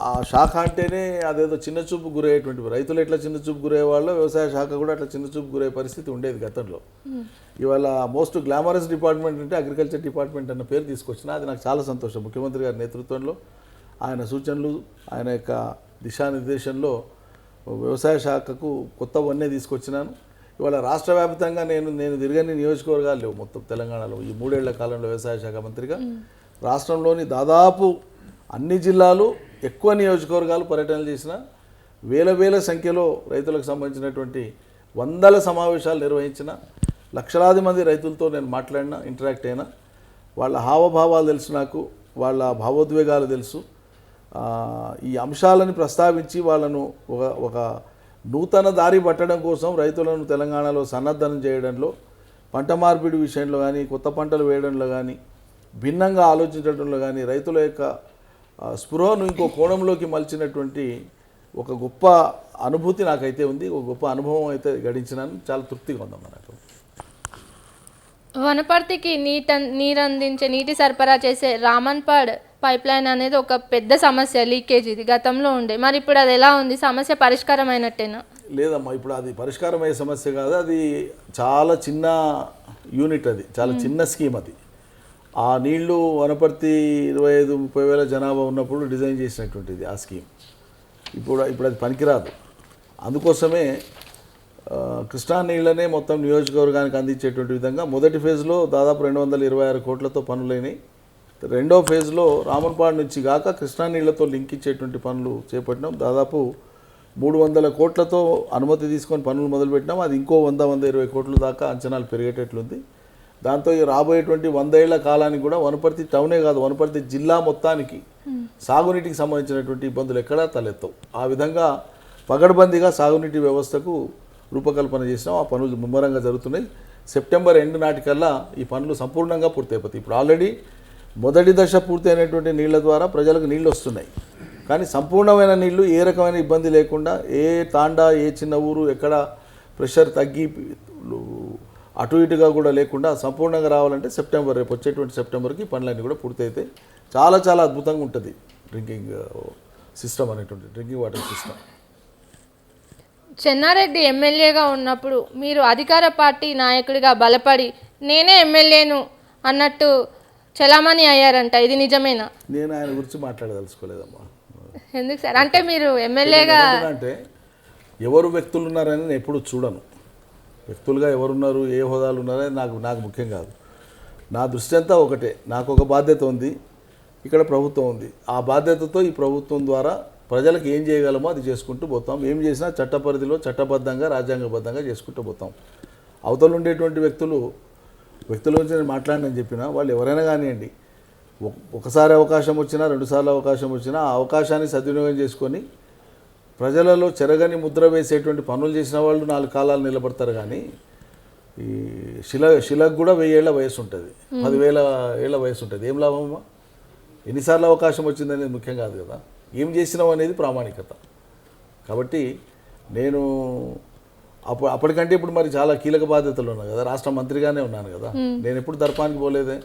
ఆ శాఖ అంటేనే అదేదో చిన్నచూపు గురయ్యేటువంటి, రైతులు ఎట్లా చిన్నచూపు గురయ్యేవాళ్ళు, వ్యవసాయ శాఖ కూడా అట్లా చిన్నచూపు గురయ్యే పరిస్థితి ఉండేది గతంలో. ఇవాళ మోస్ట్ గ్లామరస్ డిపార్ట్మెంట్ అంటే అగ్రికల్చర్ డిపార్ట్మెంట్ అన్న పేరు తీసుకొచ్చిన, అది నాకు చాలా సంతోషం. ముఖ్యమంత్రి గారి నేతృత్వంలో, ఆయన సూచనలు, ఆయన యొక్క దిశానిర్దేశంలో వ్యవసాయ శాఖకు కొత్త వన్నే తీసుకొచ్చినాను. ఇవాళ రాష్ట్ర వ్యాప్తంగా నేను తిరగని నియోజకవర్గాలు లేవు మొత్తం తెలంగాణలో. ఈ 3 ఏళ్ల కాలంలో వ్యవసాయ శాఖ మంత్రిగా రాష్ట్రంలోని దాదాపు అన్ని జిల్లాలు, ఎక్కువ నియోజకవర్గాలు పర్యటనలు చేసిన, వేల సంఖ్యలో రైతులకు సంబంధించినటువంటి వందల సమావేశాలు నిర్వహించిన, లక్షలాది మంది రైతులతో నేను మాట్లాడినా, ఇంటరాక్ట్ అయినా. వాళ్ళ హావభావాలు తెలుసు నాకు, వాళ్ళ భావోద్వేగాలు తెలుసు. ఈ అంశాలను ప్రస్తావించి వాళ్ళను ఒక నూతన దారి పట్టడం కోసం రైతులను తెలంగాణలో సన్నద్ధనం చేయడంలో, పంట మార్పిడి విషయంలో కానీ, కొత్త పంటలు వేయడంలో కానీ, భిన్నంగా ఆలోచించడంలో కానీ, రైతుల యొక్క స్పృహను ఇంకో కోణంలోకి మలిచినటువంటి ఒక గొప్ప అనుభూతి నాకైతే ఉంది. ఒక గొప్ప అనుభవం అయితే గడించినాను. చాలా తృప్తిగా ఉందమ్మా నాకు. వనపర్తికి నీరందించే, నీటి సరఫరా చేసే రామన్పాడ్ పైప్ లైన్ అనేది ఒక పెద్ద సమస్య, లీకేజ్ ఇది గతంలో ఉండే. మరి ఇప్పుడు అది ఎలా ఉంది? సమస్య పరిష్కారం అయినట్టేనా? లేదమ్మా, ఇప్పుడు అది పరిష్కారం అయ్యే సమస్య కాదు. అది చాలా చిన్న యూనిట్, అది చాలా చిన్న స్కీమ్. అది ఆ నీళ్లు వనపర్తి 25-30 వేల జనాభా ఉన్నప్పుడు డిజైన్ చేసినటువంటిది ఆ స్కీమ్. ఇప్పుడు అది పనికిరాదు. అందుకోసమే కృష్ణా నీళ్ళనే మొత్తం నియోజకవర్గానికి అందించేటువంటి విధంగా మొదటి ఫేజ్లో దాదాపు 226 కోట్లతో పనులైనాయి. రెండో ఫేజ్లో రామన్పాడ్ నుంచి కాక కృష్ణా నీళ్లతో లింక్ ఇచ్చేటువంటి పనులు చేపట్టినాం. దాదాపు 300 కోట్లతో అనుమతి తీసుకొని పనులు మొదలుపెట్టినాం. అది ఇంకో 100-120 కోట్ల దాకా అంచనాలు పెరిగేటట్లుంది. దాంతో ఈ రాబోయేటువంటి 100 ఏళ్ల కాలానికి కూడా వనపర్తి టౌనే కాదు, వనపర్తి జిల్లా మొత్తానికి సాగునీటికి సంబంధించినటువంటి ఇబ్బందులు ఎక్కడా తలెత్తవు. ఆ విధంగా పగడ్బందీగా సాగునీటి వ్యవస్థకు రూపకల్పన చేసినాం. ఆ పనులు ముమ్మరంగా జరుగుతున్నాయి. సెప్టెంబర్ ఎండ్ నాటికల్లా ఈ పనులు సంపూర్ణంగా పూర్తయిపోతాయి. ఇప్పుడు ఆల్రెడీ మొదటి దశ పూర్తయినటువంటి నీళ్ల ద్వారా ప్రజలకు నీళ్ళు వస్తున్నాయి. కానీ సంపూర్ణమైన నీళ్లు ఏ రకమైన ఇబ్బంది లేకుండా, ఏ తాండా, ఏ చిన్న ఊరు ఎక్కడ ప్రెషర్ తగ్గి అటు ఇటుగా కూడా లేకుండా సంపూర్ణంగా రావాలంటే సెప్టెంబర్, రేపు వచ్చేటువంటి సెప్టెంబర్కి పనులన్నీ కూడా పూర్తయితే చాలా చాలా అద్భుతంగా ఉంటుంది డ్రింకింగ్ సిస్టమ్ అనేటువంటి, డ్రింకింగ్ వాటర్ సిస్టమ్. చెన్నారెడ్డి ఎమ్మెల్యేగా ఉన్నప్పుడు మీరు అధికార పార్టీ నాయకుడిగా బలపడి నేనే ఎమ్మెల్యేను అన్నట్టు చలామణి అయ్యారంట, ఇది నిజమేనా? నేను ఆయన గురించి మాట్లాడదలుచుకోలేదమ్మా. ఎందుకు సార్? అంటే మీరు ఎమ్మెల్యేగా అంటే ఎవరు వ్యక్తులు ఉన్నారని నేను ఎప్పుడు చూడను. వ్యక్తులుగా ఎవరున్నారు, ఏ హోదాలు ఉన్నారని నాకు ముఖ్యం కాదు. నా దృష్టి అంతా ఒకటే. నాకు ఒక బాధ్యత ఉంది, ఇక్కడ ప్రభుత్వం ఉంది. ఆ బాధ్యతతో ఈ ప్రభుత్వం ద్వారా ప్రజలకు ఏం చేయగలమో అది చేసుకుంటూ పోతాం. ఏం చేసినా చట్ట పరిధిలో, చట్టబద్ధంగా, రాజ్యాంగబద్ధంగా చేసుకుంటూ పోతాం. అవతలు ఉండేటువంటి వ్యక్తుల గురించి నేను మాట్లాడినని చెప్పినా వాళ్ళు ఎవరైనా కానివ్వండి, ఒకసారి అవకాశం వచ్చినా రెండుసార్లు అవకాశం వచ్చినా ఆ అవకాశాన్ని సద్వినియోగం చేసుకొని ప్రజలలో చెరగని ముద్ర వేసేటువంటి పనులు చేసిన వాళ్ళు 4 కాలాలు నిలబడతారు. కానీ ఈ శిలకు కూడా 1000 ఏళ్ల వయసు ఉంటుంది, 10,000 ఏళ్ల వయసు ఉంటుంది. ఏం లాభమమ్మా? ఎన్నిసార్లు అవకాశం వచ్చిందనేది ముఖ్యం కాదు కదా, ఏం చేసినావు అనేది ప్రామాణికత. కాబట్టి నేను అప్పటికంటే ఇప్పుడు మరి చాలా కీలక బాధ్యతలు ఉన్నాయి కదా, రాష్ట్ర మంత్రిగానే ఉన్నాను కదా, నేను ఎప్పుడు దర్పానికి పోలేదే.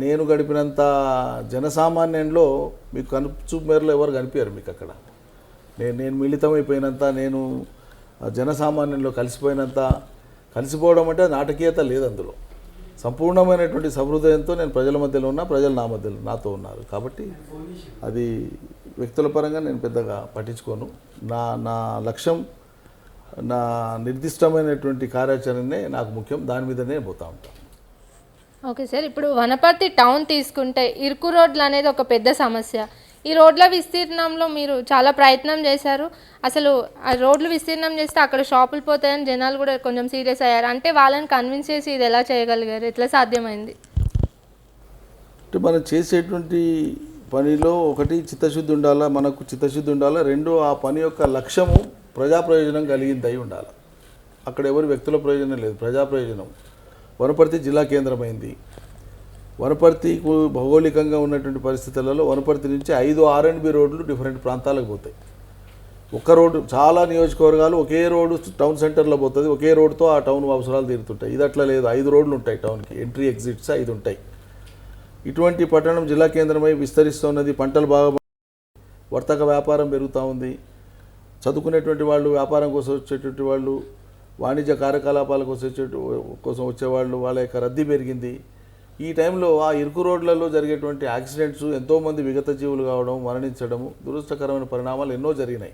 నేను గడిపినంత జనసామాన్యంలో మీకు చూపు మేరలో ఎవరు కనిపించారు మీకు అక్కడ. నేను మిళితమైపోయినంత, నేను జనసామాన్యంలో కలిసిపోవడం అంటే నాటకీయత లేదు అందులో. సంపూర్ణమైనటువంటి సహృదయంతో నేను ప్రజల మధ్యలో ఉన్నా, ప్రజలు నా మధ్యలో నాతో ఉన్నారు. కాబట్టి అది వ్యక్తుల పరంగా నేను పెద్దగా పట్టించుకోను. నా లక్ష్యం, నా నిర్దిష్టమైనటువంటి కార్యాచరణనే నాకు ముఖ్యం, దాని మీదనే పోతూ ఉంటాను. ఓకే సార్, ఇప్పుడు వనపర్తి టౌన్ తీసుకుంటే ఇరుకు రోడ్లు అనేది ఒక పెద్ద సమస్య. ఈ రోడ్ల విస్తీర్ణంలో మీరు చాలా ప్రయత్నం చేశారు. అసలు ఆ రోడ్లు విస్తీర్ణం చేస్తే అక్కడ షాపులు పోతాయని జనాలు కూడా కొంచెం సీరియస్ అయ్యారు. అంటే వాళ్ళని కన్విన్స్ చేసి ఇది ఎలా చేయగలిగారు, ఎట్లా సాధ్యమైంది? అంటే మనం చేసేటువంటి పనిలో ఒకటి చిత్తశుద్ధి ఉండాలా, మనకు చిత్తశుద్ధి ఉండాలా. రెండు, ఆ పని యొక్క లక్ష్యము ప్రజా ప్రయోజనం కలిగింది అయి ఉండాలి. అక్కడ ఎవరి వ్యక్తుల ప్రయోజనం లేదు, ప్రజా ప్రయోజనం. వనపర్తి జిల్లా కేంద్రమైంది. వనపర్తికు భౌగోళికంగా ఉన్నటువంటి పరిస్థితులలో వనపర్తి నుంచి 5 R&B రోడ్లు డిఫరెంట్ ప్రాంతాలకు పోతాయి. ఒక రోడ్డు, చాలా నియోజకవర్గాలు ఒకే రోడ్డు టౌన్ సెంటర్లో పోతుంది, ఒకే రోడ్డుతో ఆ టౌన్ అవసరాలు తీరుతుంటాయి. ఇది అట్లా లేదు, 5 రోడ్లు ఉంటాయి టౌన్కి, ఎంట్రీ ఎగ్జిట్స్ 5 ఉంటాయి. ఇటువంటి పట్టణం జిల్లా కేంద్రమై విస్తరిస్తున్నది. పంటలు బాగా, వర్తక వ్యాపారం పెరుగుతూ ఉంది. చదువుకునేటువంటి వాళ్ళు, వ్యాపారం కోసం వచ్చేటువంటి వాళ్ళు, వాణిజ్య కార్యకలాపాల కోసం వచ్చేవాళ్ళు, వాళ్ళ యొక్క రద్దీ పెరిగింది. ఈ టైంలో ఆ ఇరుకు రోడ్లలో జరిగేటువంటి యాక్సిడెంట్స్, ఎంతోమంది విగత జీవులు కావడం, మరణించడము, దురదృష్టకరమైన పరిణామాలు ఎన్నో జరిగినాయి.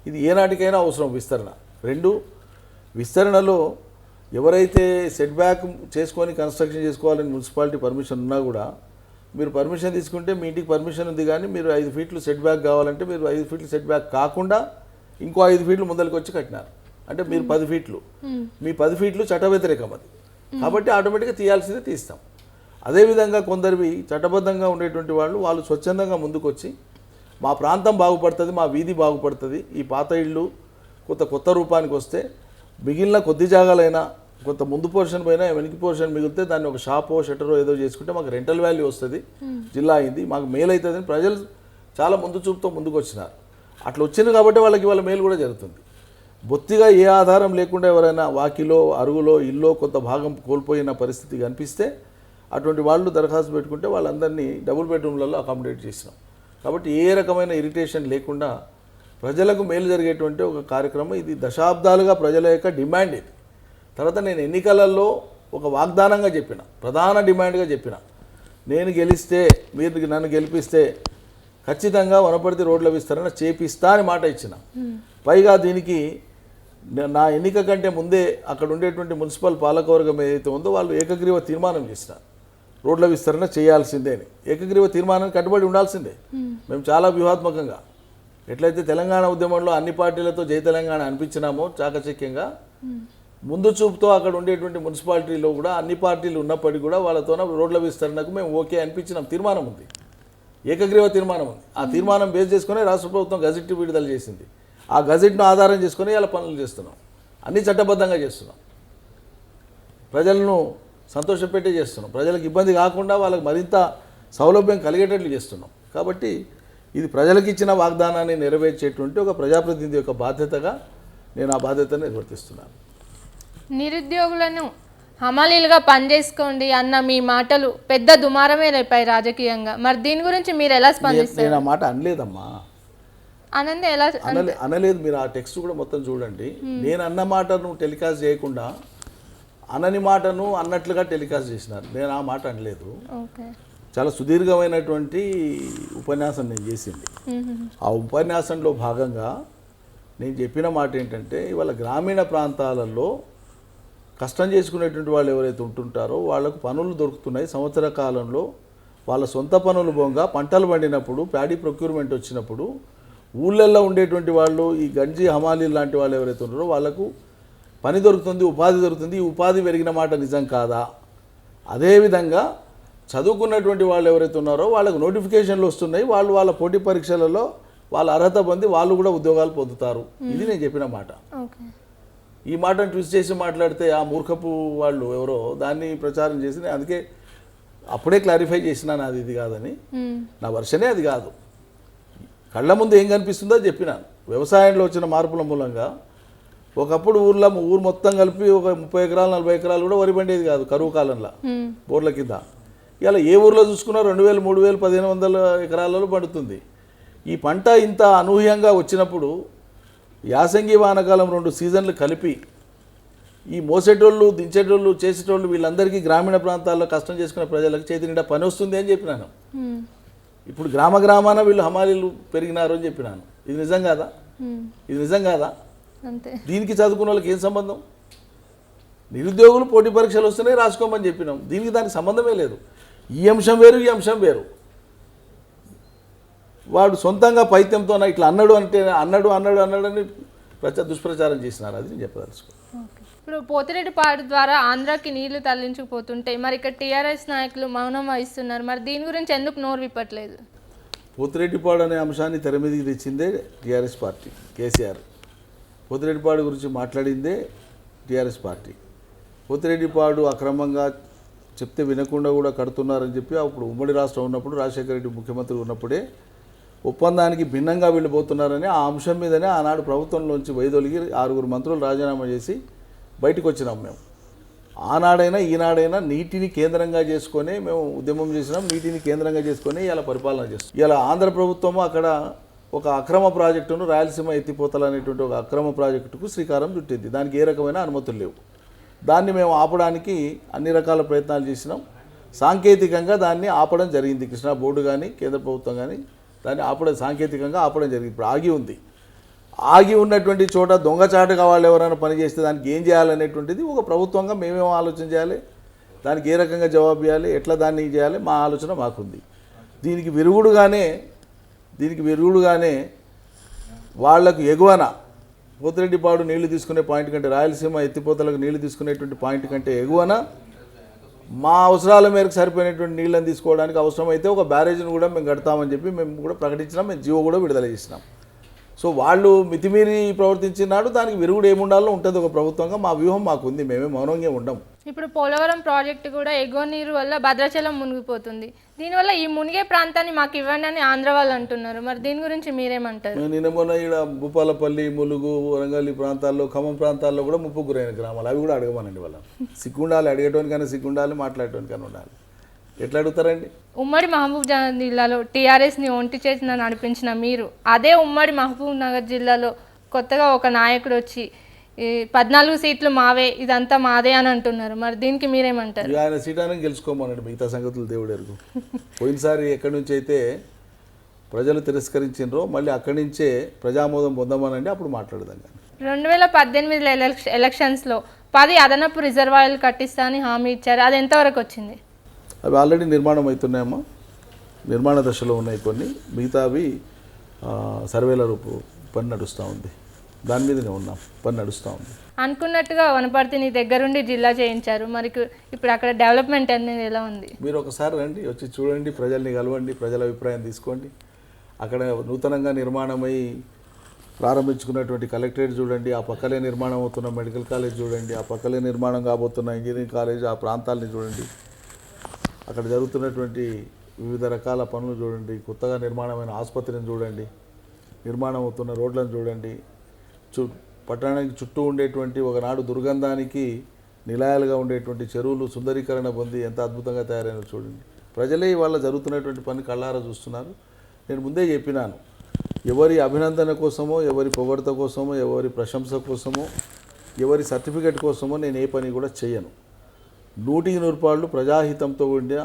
ఇది ఏనాటికైనా అవసరం విస్తరణ. రెండు, విస్తరణలో ఎవరైతే సెట్ బ్యాక్ చేసుకొని కన్స్ట్రక్షన్ చేసుకోవాలని మున్సిపాలిటీ పర్మిషన్ ఉన్నా కూడా, మీరు పర్మిషన్ తీసుకుంటే మీ ఇంటికి పర్మిషన్ ఉంది కానీ మీరు 5 ఫీట్లు సెట్ బ్యాక్ కావాలంటే మీరు 5 ఫీట్లు సెట్ బ్యాక్ కాకుండా ఇంకో 5 ఫీట్లు ముందరికి వచ్చి కట్టినారు. అంటే మీరు 10 ఫీట్లు, మీ 10 ఫీట్లు చట్ట వ్యతిరేకం అది. కాబట్టి ఆటోమేటిక్గా తీయాల్సిందే తీస్తాం. అదేవిధంగా కొందరివి చట్టబద్ధంగా ఉండేటువంటి వాళ్ళు స్వచ్ఛందంగా ముందుకొచ్చి మా ప్రాంతం బాగుపడుతుంది, మా వీధి బాగుపడుతుంది, ఈ పాత ఇళ్ళు కొత్త రూపానికి వస్తే మిగిలిన కొద్ది జాగాలైనా కొంత ముందు పోర్షన్ పైన వెనక పోర్షన్ మిగిలితే దాన్ని ఒక షాపో షట్టరో ఏదో చేసుకుంటే మాకు రెంటల్ వాల్యూ వస్తుంది, జిల్లా అయింది, మాకు మేలు అవుతుందని ప్రజలు చాలా ముందు చూపుతో ముందుకు వచ్చినారు. అట్లా వచ్చింది కాబట్టి వాళ్ళకి వాళ్ళ మేలు కూడా జరుగుతుంది. బొత్తిగా ఏ ఆధారం లేకుండా ఎవరైనా వాకిలో, అరుగులో, ఇల్లో కొంత భాగం కోల్పోయిన పరిస్థితి కనిపిస్తే అటువంటి వాళ్ళు దరఖాస్తు పెట్టుకుంటే వాళ్ళందరినీ డబుల్ బెడ్రూమ్లలో అకామిడేట్ చేసినాం. కాబట్టి ఏ రకమైన ఇరిటేషన్ లేకుండా ప్రజలకు మేలు జరిగేటువంటి ఒక కార్యక్రమం ఇది. దశాబ్దాలుగా ప్రజల యొక్క డిమాండ్ ఇది. తర్వాత నేను ఎన్నికలలో ఒక వాగ్దానంగా చెప్పిన, ప్రధాన డిమాండ్గా చెప్పిన, నేను గెలిస్తే, మీరు నన్ను గెలిపిస్తే ఖచ్చితంగా వనపర్తి రోడ్ల విస్తరణ చేపిస్తా అని మాట ఇచ్చిన. పైగా దీనికి నా ఎన్నిక కంటే ముందే అక్కడ ఉండేటువంటి మున్సిపల్ పాలకవర్గం ఏదైతే ఉందో వాళ్ళు ఏకగ్రీవ తీర్మానం చేసినారు, రోడ్ల విస్తరణ చేయాల్సిందే అని. ఏకగ్రీవ తీర్మానానికి కట్టుబడి ఉండాల్సిందే. మేము చాలా వ్యూహాత్మకంగా, ఎట్లయితే తెలంగాణ ఉద్యమంలో అన్ని పార్టీలతో జై తెలంగాణ అనిపించినామో చాకచక్యంగా, ముందు చూపుతో అక్కడ ఉండేటువంటి మున్సిపాలిటీలో కూడా అన్ని పార్టీలు ఉన్నప్పటికీ కూడా వాళ్ళతో రోడ్ల విస్తరణకు మేము ఓకే అనిపించినాం. తీర్మానం ఉంది, ఏకగ్రీవ తీర్మానం ఉంది. ఆ తీర్మానం బేస్ చేసుకుని రాష్ట్ర ప్రభుత్వం గజెట్ విడుదల చేసింది. ఆ గజెట్ను ఆధారం చేసుకుని ఇలా పనులు చేస్తున్నాం. అన్నీ చట్టబద్ధంగా చేస్తున్నాం, ప్రజలను సంతోషపెట్టే చేస్తున్నాం, ప్రజలకు ఇబ్బంది కాకుండా వాళ్ళకి మరింత సౌలభ్యం కలిగేటట్లు చేస్తున్నాం. కాబట్టి ఇది ప్రజలకు ఇచ్చిన వాగ్దానాన్ని నెరవేర్చేటువంటి ఒక ప్రజాప్రతినిధి యొక్క బాధ్యతగా నేను ఆ బాధ్యతను నిర్వర్తిస్తున్నాను. నిరుద్యోగులను హమాలీలుగా పనిచేసుకోండి అన్న మీ మాటలు పెద్ద దుమారమే రేపాయి రాజకీయంగా. మరి దీని గురించి మీరు ఎలా స్పందిస్తారు? నేను ఆ మాట అనలేదమ్మా, అనందే ఎలా అనలేదు. మీరు ఆ టెక్స్ట్ కూడా మొత్తం చూడండి. నేను అన్న మాటను టెలికాస్ట్ చేయకుండా అనని మాటను అన్నట్లుగా టెలికాస్ట్ చేసినారు. నేను ఆ మాట అనలేదు. చాలా సుదీర్ఘమైనటువంటి ఉపన్యాసం నేను చేసింది. ఆ ఉపన్యాసంలో భాగంగా నేను చెప్పిన మాట ఏంటంటే, ఇవాళ గ్రామీణ ప్రాంతాలలో కష్టం చేసుకునేటువంటి వాళ్ళు ఎవరైతే ఉంటుంటారో వాళ్లకు పనులు దొరుకుతున్నాయి. సంవత్సర కాలంలో వాళ్ళ సొంత పనులు బొంగా పంటలు పండినప్పుడు, ప్యాడీ ప్రొక్యూర్మెంట్ వచ్చినప్పుడు ఊళ్ళల్లో ఉండేటువంటి వాళ్ళు, ఈ గంజి హమాలీ లాంటి వాళ్ళు ఎవరైతే ఉన్నారో వాళ్లకు పని దొరుకుతుంది, ఉపాధి దొరుకుతుంది. ఈ ఉపాధి పెరిగిన మాట నిజం కాదా? అదేవిధంగా చదువుకున్నటువంటి వాళ్ళు ఎవరైతే ఉన్నారో వాళ్ళకు నోటిఫికేషన్లు వస్తున్నాయి, వాళ్ళు వాళ్ళ పోటీ పరీక్షలలో వాళ్ళ అర్హత పొంది వాళ్ళు కూడా ఉద్యోగాలు పొందుతారు. ఇది నేను చెప్పిన మాట. ఓకే. ఈ మాటను ట్విస్ట్ చేసి మాట్లాడితే ఆ మూర్ఖపు వాళ్ళు ఎవరో దాన్ని ప్రచారం చేసి నేను అందుకే అప్పుడే క్లారిఫై చేసినాను అది ఇది కాదని. నా వర్షనే అది కాదు. కళ్ళ ముందు ఏం కనిపిస్తుందో చెప్పినాను. వ్యవసాయంలో వచ్చిన మార్పుల మూలంగా ఒకప్పుడు ఊరు మొత్తం కలిపి ఒక 30 ఎకరాలు 40 ఎకరాలు కూడా వరి పండేది కాదు కరువు కాలంలో బోర్ల కింద. ఇలా ఏ ఊర్లో చూసుకున్నా 2000, 3000, 1500 ఎకరాలలో పండుతుంది. ఈ పంట ఇంత అనూహ్యంగా వచ్చినప్పుడు యాసంగి వానకాలం 2 సీజన్లు కలిపి ఈ మోసేటోళ్ళు దించేటోళ్ళు చేసేటోళ్ళు వీళ్ళందరికీ గ్రామీణ ప్రాంతాల్లో కష్టం చేసుకునే ప్రజలకు చేతి నిండా పని వస్తుంది అని చెప్పినాను. ఇప్పుడు గ్రామాన వీళ్ళు హమాలీలు పెరిగినారు అని చెప్పినాను. ఇది నిజం కాదా? ఇది నిజం కాదా? అంతే. దీనికి చదువుకున్న వాళ్ళకి ఏం సంబంధం? నిరుద్యోగులు పోటీ పరీక్షలు వస్తున్నాయి రాసుకోమని చెప్పినాం. దీనికి దానికి సంబంధమే లేదు. ఈ అంశం వేరు, ఈ అంశం వేరు. వాడు సొంతంగా పైత్యంతో ఇట్లా అన్నాడు అంటే అన్నాడు అని దుష్ప్రచారం చేసినారు. అది నేను చెప్పదలుచుకో. ఇప్పుడు పోతిరెడ్డిపాడు ద్వారా ఆంధ్రాకి నీళ్లు తరలించుకుపోతుంటాయి, మరి ఇక్కడ టీఆర్ఎస్ నాయకులు మౌనం వహిస్తున్నారు. మరి దీని గురించి ఎందుకు నోరు విప్పట్లేదు? పోతిరెడ్డిపాడు అనే అంశాన్ని తెర మీదకి తెచ్చిందే టీఆర్ఎస్ పార్టీ, కేసీఆర్. పోతిరెడ్డిపాడు గురించి మాట్లాడిందే టీఆర్ఎస్ పార్టీ. పోతిరెడ్డిపాడు అక్రమంగా చెప్తే వినకుండా కూడా కడుతున్నారని చెప్పి అప్పుడు ఉమ్మడి రాష్ట్రం ఉన్నప్పుడు రాజశేఖర రెడ్డి ముఖ్యమంత్రి ఉన్నప్పుడే ఒప్పందానికి భిన్నంగా వెళ్ళిపోతున్నారని ఆ అంశం మీదనే ఆనాడు ప్రభుత్వంలోంచి వైదొలిగి 6 మంత్రులు రాజీనామా చేసి బయటకు వచ్చినాం. మేము ఆనాడైనా ఈనాడైనా నీటిని కేంద్రంగా చేసుకొని మేము ఉద్యమం చేసినాం. నీటిని కేంద్రంగా చేసుకొని ఇలా పరిపాలన చేస్తాం. ఇలా ఆంధ్ర ప్రభుత్వము అక్కడ ఒక అక్రమ ప్రాజెక్టును రాయలసీమ ఎత్తిపోతలు అనేటువంటి ఒక అక్రమ ప్రాజెక్టుకు శ్రీకారం చుట్టింది. దానికి ఏ రకమైన అనుమతులు లేవు. దాన్ని మేము ఆపడానికి అన్ని రకాల ప్రయత్నాలు చేసినాం. సాంకేతికంగా దాన్ని ఆపడం జరిగింది. కృష్ణా బోర్డు కానీ కేంద్ర ప్రభుత్వం కానీ దాన్ని సాంకేతికంగా ఆపడం జరిగింది. ఇప్పుడు ఆగి ఉంది. ఆగి ఉన్నటువంటి చోట దొంగచాటుగా వాళ్ళు ఎవరైనా పని చేస్తే దానికి ఏం చేయాలనేటువంటిది ఒక ప్రభుత్వంగా మేమేమో ఆలోచన చేయాలి, దానికి ఏ రకంగా జవాబు ఇవ్వాలి, ఎట్లా దాన్ని చేయాలి, మా ఆలోచన మాకుంది. దీనికి విరుగుడుగానే వాళ్లకు ఎగువన పోతిరెడ్డిపాడు నీళ్లు తీసుకునే పాయింట్ కంటే రాయలసీమ ఎత్తిపోతలకు నీళ్లు తీసుకునేటువంటి పాయింట్ కంటే ఎగువన మా అవసరాల మేరకు సరిపోయినటువంటి నీళ్ళని తీసుకోవడానికి అవసరమైతే ఒక బ్యారేజ్ను కూడా మేము కడతామని చెప్పి మేము కూడా ప్రకటించినాం. మేము జీవో కూడా విడుదల చేసినాం. సో వాళ్ళు మితిమీరి ప్రవర్తించినాడు. దానికి విరుగుడు ఏముండాలో ఉంటుంది ఒక ప్రభుత్వంగా. మా వ్యూహం మాకు ఉంది, మేమే మౌనంగా ఉండం. ఇప్పుడు పోలవరం ప్రాజెక్టు కూడా ఎగువ నీరు వల్ల భద్రాచలం మునిగిపోతుంది. దీనివల్ల ఈ మునిగే ప్రాంతాన్ని మాకు ఇవ్వండి అని ఆంధ్ర వాళ్ళు అంటున్నారు. మరి దీని గురించి మీరేమంటారు? నిన్న మొన్న ఇక్కడ భూపాలపల్లి, ములుగు, వరంగల్ ఈ ప్రాంతాల్లో, ఖమ్మం ప్రాంతాల్లో కూడా ముప్పు గురైన గ్రామాలు అవి కూడా అడగమనండి. వాళ్ళ సిగ్గుండాలి, అడిగేటోనికైనా సిగ్గుండాలి, మాట్లాడేటోనికైనా ఉండాలి. ఎట్లా అడుగుతారండి? ఉమ్మడి మహబూబ్ నగర్ జిల్లాలో టీఆర్ఎస్ని ఒంటి చేసిన నడిపించిన మీరు అదే ఉమ్మడి మహబూబ్ నగర్ జిల్లాలో కొత్తగా ఒక నాయకుడు వచ్చి 14 సీట్లు మావే, ఇదంతా మాదే అని అంటున్నారు. మరి దీనికి మీరేమంటారు? ఆయన సీటాన్ని గెలుచుకోమనండి, మిగతా సంగతులు దేవుడు ఎరుగు. పోయినసారి ఎక్కడి నుంచి అయితే ప్రజలు తిరస్కరించినరో మళ్ళీ అక్కడి నుంచే ప్రజామోదం పొందమనండి, అప్పుడు మాట్లాడదాం. 2018 ఎలక్షన్స్లో 10 అదనపు రిజర్వాయర్లు కట్టిస్తా అని హామీ ఇచ్చారు. అది ఎంతవరకు వచ్చింది? అవి ఆల్రెడీ నిర్మాణం అవుతున్నాయమ్మా. నిర్మాణ దశలో ఉన్నాయి కొన్ని, మిగతావి సర్వేల రూపు పని నడుస్తూ ఉంది. దాని మీదనే ఉన్నాం, పని నడుస్తూ ఉంది. అనుకున్నట్టుగా వనపర్తిని దగ్గరుండి జిల్లా చేయించారు. మరి ఇప్పుడు అక్కడ డెవలప్మెంట్ అనేది ఎలా ఉంది? మీరు ఒకసారి రండి, వచ్చి చూడండి, ప్రజల్ని కలవండి, ప్రజల అభిప్రాయం తీసుకోండి. అక్కడ నూతనంగా నిర్మాణమై ప్రారంభించుకున్నటువంటి కలెక్టరేట్ చూడండి, ఆ పక్కలే నిర్మాణం అవుతున్న మెడికల్ కాలేజ్ చూడండి, ఆ పక్కలే నిర్మాణం కాబోతున్న ఇంజనీరింగ్ కాలేజ్, ఆ ప్రాంతాలని చూడండి, అక్కడ జరుగుతున్నటువంటి వివిధ రకాల పనులు చూడండి, కొత్తగా నిర్మాణమైన ఆసుపత్రిని చూడండి, నిర్మాణం అవుతున్న రోడ్లను చూడండి, పట్టణానికి చుట్టూ ఉండేటువంటి ఒకనాడు దుర్గంధానికి నిలయాలుగా ఉండేటువంటి చెరువులు సుందరీకరణ పొంది ఎంత అద్భుతంగా తయారైన చూడండి. ప్రజలే ఇవాళ జరుగుతున్నటువంటి పని కళ్ళారా చూస్తున్నారు. నేను ముందే చెప్పినాను, ఎవరి అభినందన కోసమో, ఎవరి పొగడత కోసమో, ఎవరి ప్రశంస కోసమో, ఎవరి సర్టిఫికెట్ కోసమో నేను ఏ పని కూడా చేయను. 100% ప్రజాహితంతో ఉండే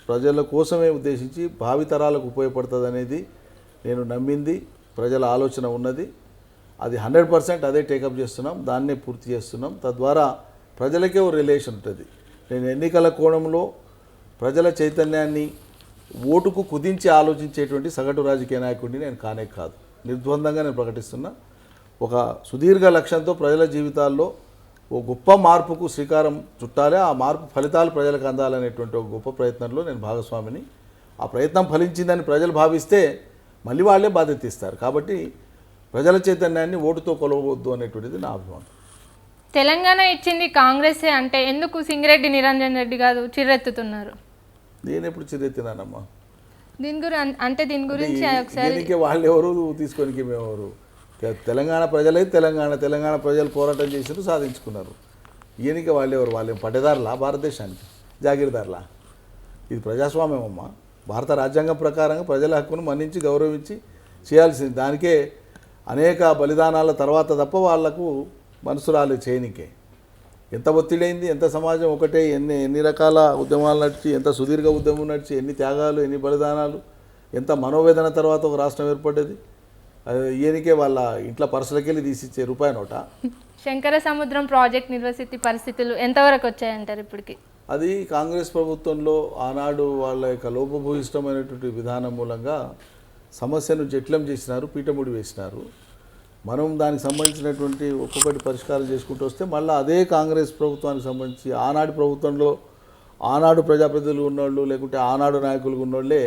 ప్రజల కోసమే ఉద్దేశించి భావితరాలకు ఉపయోగపడుతుంది అనేది నేను నమ్మింది, ప్రజల ఆలోచన ఉన్నది. అది 100% అదే టేకప్ చేస్తున్నాం, దాన్నే పూర్తి చేస్తున్నాం. తద్వారా ప్రజలకే ఓ రిలేషన్ ఉంటుంది. నేను ఎన్నికల కోణంలో ప్రజల చైతన్యాన్ని ఓటుకు కుదించి ఆలోచించేటువంటి సగటు రాజకీయ నాయకుడిని నేను కానే కాదు. నిర్ద్వందంగా నేను ప్రకటిస్తున్నా. ఒక సుదీర్ఘ లక్ష్యంతో ప్రజల జీవితాల్లో ఓ గొప్ప మార్పుకు శ్రీకారం చుట్టాలి, ఆ మార్పు ఫలితాలు ప్రజలకు అందాలనేటువంటి ఒక గొప్ప ప్రయత్నంలో నేను భాగస్వామిని. ఆ ప్రయత్నం ఫలించిందని ప్రజలు భావిస్తే మళ్ళీ వాళ్ళే బాధ్యత ఇస్తారు. కాబట్టి ప్రజల చైతన్యాన్ని ఓటుతో కొలవద్దు అనేటువంటిది నా అభిమానం. తెలంగాణ ఇచ్చింది కాంగ్రెసే అంటే ఎందుకు సింగిరెడ్డి నిరంజన్ రెడ్డి గారు చిర్రెత్తుతున్నారు? నేను ఎప్పుడు చిరెత్తినానమ్మా? దీని గురించి ఒకసారి దీనికి వాళ్ళు ఎవరు, తీసుకొనికి మేమెవరు? తెలంగాణ ప్రజలే తెలంగాణ ప్రజలు పోరాటం చేసినారు, సాధించుకున్నారు. ఈయనకి వాళ్ళు ఎవరు? వాళ్ళేం పట్టేదారులా భారతదేశానికి? జాగీర్దారులా? ఇది ప్రజాస్వామ్యం అమ్మ. భారత రాజ్యాంగం ప్రకారంగా ప్రజల హక్కును మన్నించి గౌరవించి చేయాల్సింది. దానికే అనేక బలిదానాల తర్వాత తప్ప వాళ్లకు మనసు రాలేదు చేయనికే. ఎంత ఒత్తిడైంది, ఎంత సమాజం ఒకటే, ఎన్ని రకాల ఉద్యమాలు నడిచి, ఎంత సుదీర్ఘ ఉద్యమం నడిచి, ఎన్ని త్యాగాలు, ఎన్ని బలిదానాలు, ఎంత మనోవేదన తర్వాత ఒక రాష్ట్రం ఏర్పడ్డది. ఈయనకే వాళ్ళ ఇంట్లో పర్సులకెళ్ళి తీసిచ్చే రూపాయి నోట. శంకర సముద్రం ప్రాజెక్ట్ నిర్వసిత పరిస్థితులు ఎంతవరకు వచ్చాయంటారు ఇప్పటికి? అది కాంగ్రెస్ ప్రభుత్వంలో ఆనాడు వాళ్ళ యొక్క లోపభూయిష్టమైనటువంటి విధానం మూలంగా సమస్యను జటిలం చేసినారు, పీఠముడి వేసినారు. మనం దానికి సంబంధించినటువంటి ఒక్కొక్కటి పరిష్కారం చేసుకుంటూ వస్తే మళ్ళీ అదే కాంగ్రెస్ ప్రభుత్వానికి సంబంధించి ఆనాడు ప్రభుత్వంలో ఆనాడు ప్రజాప్రతినిధులు ఉన్నోళ్ళు, లేకుంటే ఆనాడు నాయకులు ఉన్నోళ్ళే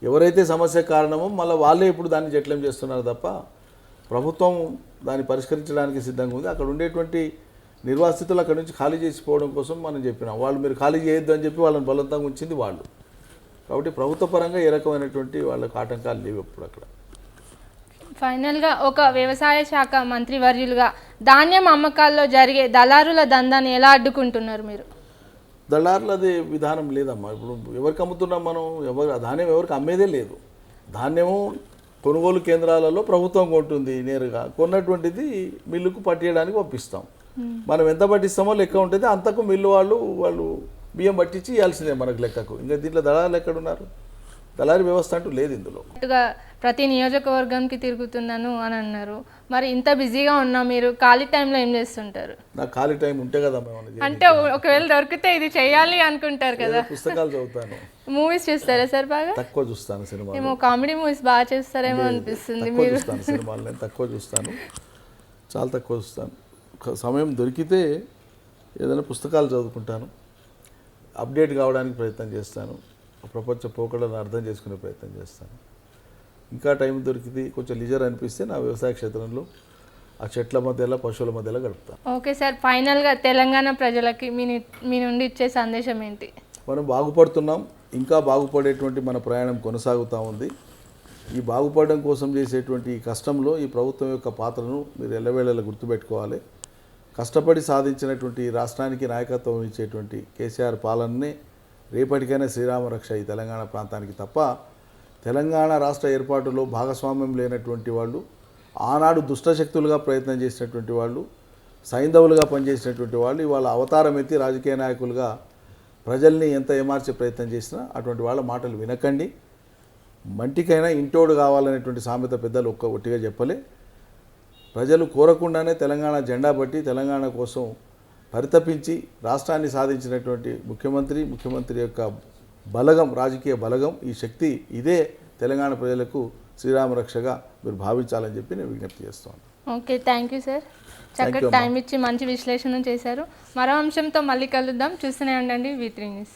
ఎవరైతే సమస్య కారణమో మళ్ళీ వాళ్ళే ఇప్పుడు దాన్ని జటిలం చేస్తున్నారు తప్ప ప్రభుత్వం దాన్ని పరిష్కరించడానికి సిద్ధంగా ఉంది. అక్కడ ఉండేటువంటి నిర్వాసితులు అక్కడి నుంచి ఖాళీ చేసిపోవడం కోసం మనం చెప్పినాం. వాళ్ళు మీరు ఖాళీ చేయొద్దు అని చెప్పి వాళ్ళని బలవంతంగా ఉంచింది వాళ్ళు. కాబట్టి ప్రభుత్వ పరంగా ఏ రకమైనటువంటి వాళ్ళకి ఆటంకాలు లేవు ఎప్పుడు అక్కడ. ఫైనల్గా ఒక వ్యవసాయ శాఖ మంత్రివర్యులుగా ధాన్యం అమ్మకాల్లో జరిగే దళారుల దందాన్ని ఎలా అడ్డుకుంటున్నారు మీరు? దళారులది విధానం లేదమ్మా. ఇప్పుడు ఎవరికి అమ్ముతున్నాం మనం? ధాన్యం ఎవరికి అమ్మేదే లేదు. ధాన్యము కొనుగోలు కేంద్రాలలో ప్రభుత్వం కొంటుంది నేరుగా. కొన్నటువంటిది మిల్లుకు పట్టియడానికి పంపిస్తాం. మనం ఎంత పట్టిస్తామో లెక్క ఉంటుంది, అంతకు మిల్లు వాళ్ళు బియ్యం పట్టించి ఇవ్వాల్సిందే మనకు లెక్కకు. ఇంకా దీంట్లో దళారులు ఎక్కడున్నారు? దళారీ వ్యవస్థ అంటూ లేదు ఇందులో. ప్రతి నియోజకవర్గంకి తిరుగుతున్నాను అని అన్నారు. మరి ఇంత బిజీగా ఉన్నా మీరు ఖాళీ టైంలో ఏం చేస్తుంటారు? నాకు ఖాళీ టైం ఉంటే కదా అంటే ఒకవేళ దొరికితే ఇది చేయాలి అనుకుంటారు కదా. పుస్తకాలు చదువుతాను. మూవీస్ చూస్తారా సార్? బాగా తక్కువ చూస్తాను సినిమా. ఏమో కామెడీ మూవీస్ బాగా చేస్తారేమో అనిపిస్తుంది. మీరు చూస్తాను సినిమాలు, నేను తక్కువ చూస్తాను, చాలా తక్కువ చూస్తాను. సమయం దొరికితే ఏదైనా పుస్తకాలు చదువుకుంటాను, అప్డేట్ కావడానికి ప్రయత్నం చేస్తాను, ప్రపంచ పోకడలను అర్థం చేసుకునే ప్రయత్నం చేస్తాను. ఇంకా టైం దొరికితే కొంచెం లిజర్ అనిపిస్తే నా వ్యవసాయ క్షేత్రంలో ఆ చెట్ల మధ్యలో పశువుల మధ్యలో గడుపుతాను. ఓకే సార్, ఫైనల్గా తెలంగాణ ప్రజలకి మీ నుండి ఇచ్చే సందేశం ఏంటి? మనం బాగుపడుతున్నాం, ఇంకా బాగుపడేటువంటి మన ప్రయాణం కొనసాగుతూ ఉంది. ఈ బాగుపడడం కోసం చేసేటువంటి ఈ కష్టంలో ఈ ప్రభుత్వం యొక్క పాత్రను మీరు ఎల్లవేళలా గుర్తుపెట్టుకోవాలి. కష్టపడి సాధించినటువంటి ఈ రాష్ట్రానికి నాయకత్వం ఇచ్చేటువంటి కేసీఆర్ పాలననే రేపటికైనా శ్రీరామ రక్ష ఈ తెలంగాణ ప్రాంతానికి తప్ప తెలంగాణ రాష్ట్ర ఏర్పాటులో భాగస్వామ్యం లేనటువంటి వాళ్ళు, ఆనాడు దుష్టశక్తులుగా ప్రయత్నం చేసినటువంటి వాళ్ళు, సైంధవులుగా పనిచేసినటువంటి వాళ్ళు ఇవాళ అవతారం ఎత్తి రాజకీయ నాయకులుగా ప్రజల్ని ఎంత ఏమార్చే ప్రయత్నం చేసినా అటువంటి వాళ్ళ మాటలు వినకండి. మంటికైనా ఇంటోడు కావాలనేటువంటి సామెత పెద్దలు ఒట్టిగా చెప్పలే. ప్రజలు కోరకుండానే తెలంగాణ జెండా పట్టి తెలంగాణ కోసం పరితపించి రాష్ట్రాన్ని సాధించినటువంటి ముఖ్యమంత్రి యొక్క బలగం, రాజకీయ బలగం, ఈ శక్తి ఇదే తెలంగాణ ప్రజలకు శ్రీరామ రక్షగా మీరు భావించాలని చెప్పి నేను విజ్ఞప్తి చేస్తాను. Okay, thank you sir. చక్కటి టైం ఇచ్చి మంచి విశ్లేషణ చేశారు. మరో అంశంతో మళ్ళీ కలుద్దాం. చూస్తూనే ఉండండి V3 న్యూస్.